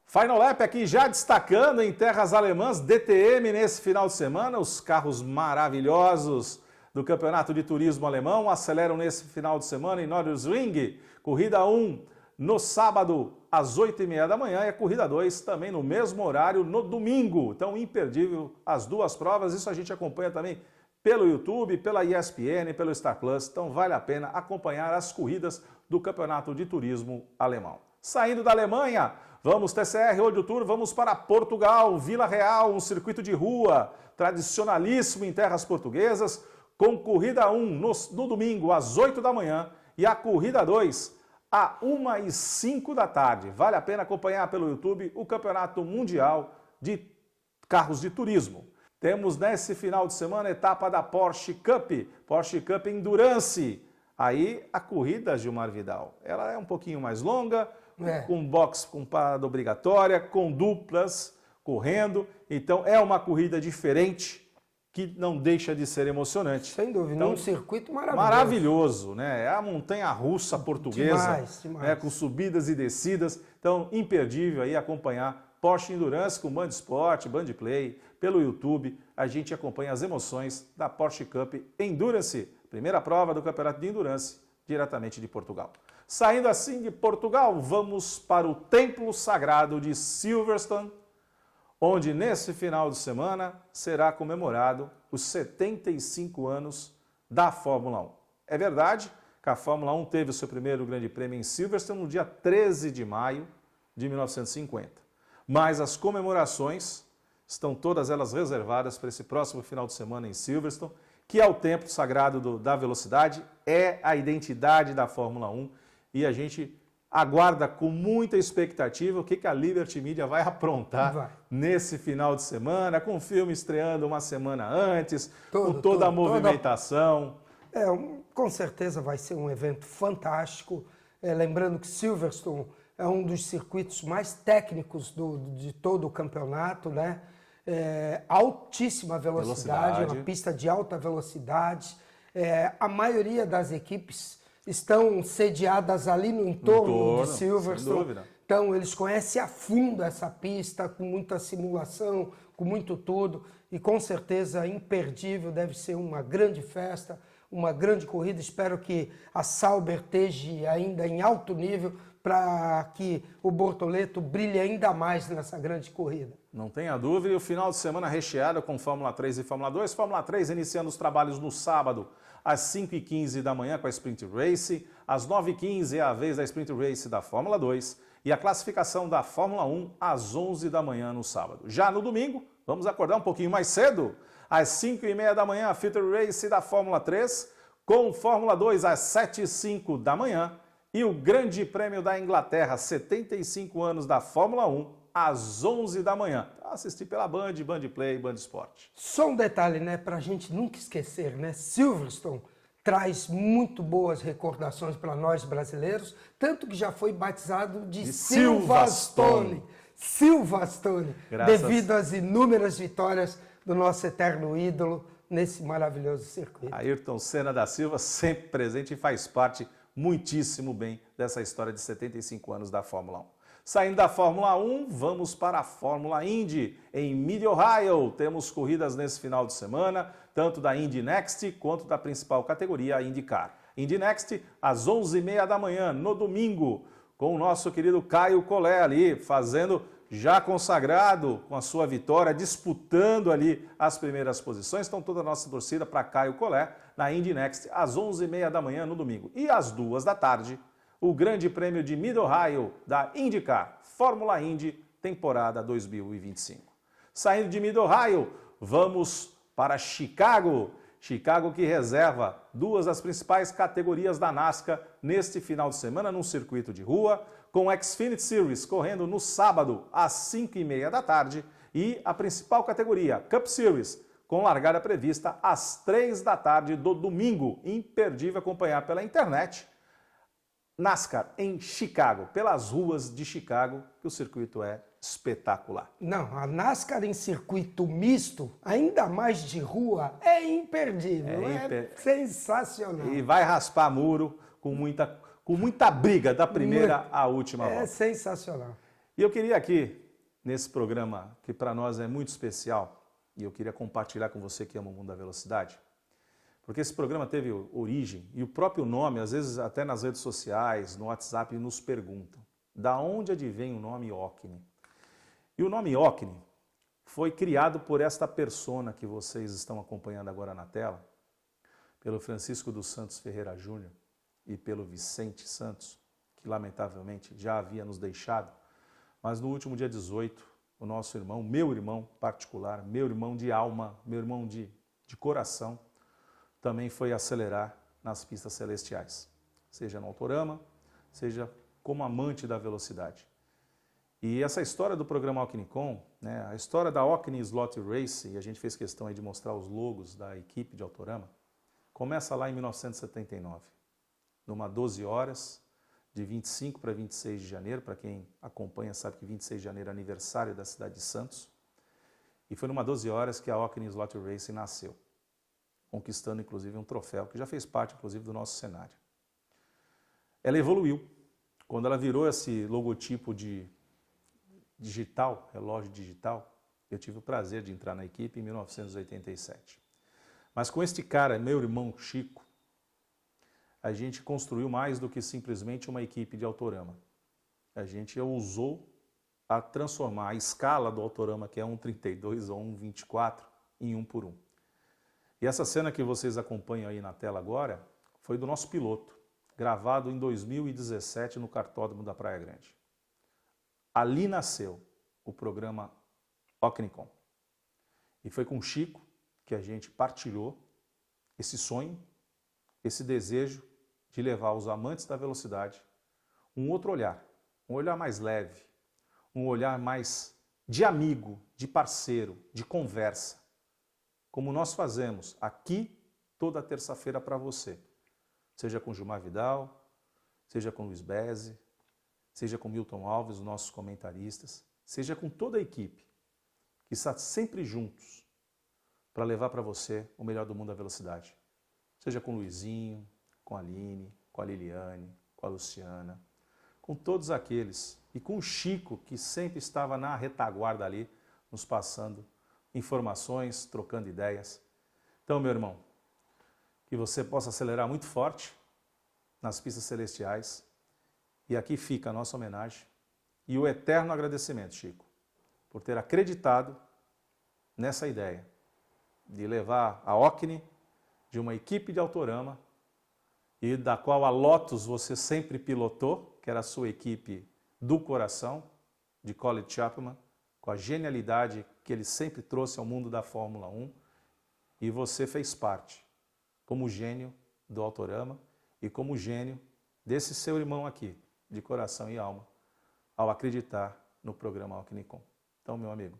Final Lap aqui já destacando em terras alemãs, DTM nesse final de semana, os carros maravilhosos do Campeonato de Turismo Alemão aceleram nesse final de semana em Nürburgring, corrida 1 no sábado às 8h30 da manhã e a corrida 2 também no mesmo horário no domingo. Então imperdível as duas provas, isso a gente acompanha também pelo YouTube, pela ESPN, pelo Star Plus, então vale a pena acompanhar as corridas do Campeonato de Turismo Alemão. Saindo da Alemanha, vamos TCR Road Tour, vamos para Portugal, Vila Real, um circuito de rua tradicionalíssimo em terras portuguesas, com corrida 1 no domingo às 8 da manhã e a corrida 2 às 1h05 da tarde. Vale a pena acompanhar pelo YouTube o Campeonato Mundial de Carros de Turismo. Temos nesse final de semana a etapa da Porsche Cup Endurance. Aí a corrida, Gilmar Vidal, ela é um pouquinho mais longa, com box com parada obrigatória, com duplas correndo. Então é uma corrida diferente que não deixa de ser emocionante. Sem dúvida, então, num circuito maravilhoso. Maravilhoso, né? É a montanha-russa portuguesa, demais. Né? Com subidas e descidas. Então, imperdível aí acompanhar Porsche Endurance com Band Sport, Band Play, pelo YouTube. A gente acompanha as emoções da Porsche Cup Endurance, primeira prova do Campeonato de Endurance, diretamente de Portugal. Saindo assim de Portugal, vamos para o Templo Sagrado de Silverstone, onde nesse final de semana será comemorado os 75 anos da Fórmula 1. É verdade que a Fórmula 1 teve o seu primeiro grande prêmio em Silverstone no dia 13 de maio de 1950. Mas as comemorações estão todas elas reservadas para esse próximo final de semana em Silverstone, que é o Templo Sagrado da Velocidade, é a identidade da Fórmula 1 e a gente aguarda com muita expectativa o que a Liberty Media vai aprontar nesse final de semana, com o filme estreando uma semana antes, com toda a movimentação. Com certeza vai ser um evento fantástico. Lembrando que Silverstone é um dos circuitos mais técnicos de todo o campeonato, né? Altíssima velocidade, uma pista de alta velocidade. A maioria das equipes estão sediadas ali no entorno de Silverstone. Então eles conhecem a fundo essa pista, com muita simulação, com muito tudo, e com certeza imperdível, deve ser uma grande festa, uma grande corrida. Espero que a Sauber esteja ainda em alto nível para que o Bortoleto brilhe ainda mais nessa grande corrida. Não tenha dúvida, e o final de semana recheado com Fórmula 3 e Fórmula 2. Fórmula 3 iniciando os trabalhos no sábado, às 5h15 da manhã com a Sprint Race, às 9h15 é a vez da Sprint Race da Fórmula 2 e a classificação da Fórmula 1 às 11 da manhã no sábado. Já no domingo, vamos acordar um pouquinho mais cedo, às 5h30 da manhã, a Future Race da Fórmula 3, com Fórmula 2 às 7h05 da manhã e o Grande Prêmio da Inglaterra, 75 anos da Fórmula 1, às 11 da manhã. Assistir pela Band, Band Play, Band Sport. Só um detalhe, né, para a gente nunca esquecer, né? Silverstone traz muito boas recordações para nós brasileiros, tanto que já foi batizado de Silverstone. Silverstone, devido às inúmeras vitórias do nosso eterno ídolo nesse maravilhoso circuito. Ayrton Senna da Silva, sempre presente e faz parte muitíssimo bem dessa história de 75 anos da Fórmula 1. Saindo da Fórmula 1, vamos para a Fórmula Indy. Em Mid-Ohio, temos corridas nesse final de semana, tanto da Indy Next quanto da principal categoria, a IndyCar. Indy Next, às 11h30 da manhã, no domingo, com o nosso querido Caio Collet ali, fazendo, já consagrado com a sua vitória, disputando ali as primeiras posições. Então, toda a nossa torcida para Caio Collet na Indy Next, às 11h30 da manhã, no domingo. E às 2 da tarde, o Grande Prêmio de Mid-Ohio da IndyCar, Fórmula Indy, temporada 2025. Saindo de Mid-Ohio, vamos para Chicago. Chicago que reserva duas das principais categorias da NASCAR neste final de semana num circuito de rua, com o Xfinity Series correndo no sábado às 5h30 da tarde e a principal categoria, Cup Series, com largada prevista às 3 da tarde do domingo. Imperdível acompanhar pela internet. NASCAR em Chicago, pelas ruas de Chicago, que o circuito é espetacular. Não, a NASCAR em circuito misto, ainda mais de rua, é imperdível, é sensacional. E vai raspar muro com muita briga, da primeira à última volta. É sensacional. E eu queria aqui, nesse programa, que para nós é muito especial, e eu queria compartilhar com você que ama o mundo da velocidade, porque esse programa teve origem, e o próprio nome, às vezes até nas redes sociais, no WhatsApp, nos perguntam, da onde advém o nome Ocne? E o nome Ocne foi criado por esta persona que vocês estão acompanhando agora na tela, pelo Francisco dos Santos Ferreira Júnior e pelo Vicente Santos, que lamentavelmente já havia nos deixado, mas no último dia 18, o nosso irmão, meu irmão particular, meu irmão de alma, meu irmão de coração, também foi acelerar nas pistas celestiais, seja no Autorama, seja como amante da velocidade. E essa história do programa Ocnicom, né, a história da Ocne Slot Race, e a gente fez questão aí de mostrar os logos da equipe de Autorama, começa lá em 1979, numa 12 horas, de 25 para 26 de janeiro, para quem acompanha sabe que 26 de janeiro é aniversário da cidade de Santos, e foi numa 12 horas que a Ocne Slot Race nasceu, conquistando inclusive um troféu, que já fez parte inclusive do nosso cenário. Ela evoluiu, quando ela virou esse logotipo de digital, relógio digital, eu tive o prazer de entrar na equipe em 1987. Mas com este cara, meu irmão Chico, a gente construiu mais do que simplesmente uma equipe de Autorama. A gente ousou a transformar a escala do Autorama, que é 1:32 ou 1:24, em 1 por 1. E essa cena que vocês acompanham aí na tela agora foi do nosso piloto, gravado em 2017 no cartódromo da Praia Grande. Ali nasceu o programa Ocnicom. E foi com o Chico que a gente partilhou esse sonho, esse desejo de levar aos amantes da velocidade um outro olhar, um olhar mais leve, um olhar mais de amigo, de parceiro, de conversa, como nós fazemos aqui toda terça-feira para você, seja com Gilmar Vidal, seja com Luiz Bezzi, seja com Milton Alves, os nossos comentaristas, seja com toda a equipe, que está sempre juntos para levar para você o melhor do mundo da velocidade. Seja com o Luizinho, com a Aline, com a Liliane, com a Luciana, com todos aqueles, e com o Chico, que sempre estava na retaguarda ali, nos passando informações, trocando ideias. Então, meu irmão, que você possa acelerar muito forte nas pistas celestiais. E aqui fica a nossa homenagem e o eterno agradecimento, Chico, por ter acreditado nessa ideia de levar a Ocne de uma equipe de Autorama e da qual a Lotus você sempre pilotou, que era a sua equipe do coração, de Colin Chapman, com a genialidade que ele sempre trouxe ao mundo da Fórmula 1 E você fez parte, como gênio do Autorama e como gênio desse seu irmão aqui, de coração e alma, ao acreditar no programa Alckmin. Então, meu amigo,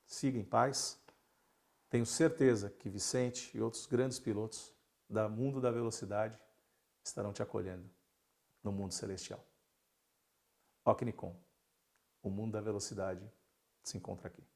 siga em paz. Tenho certeza que Vicente e outros grandes pilotos do mundo da velocidade estarão te acolhendo no mundo celestial. Alckmin, o mundo da velocidade se encontra aqui.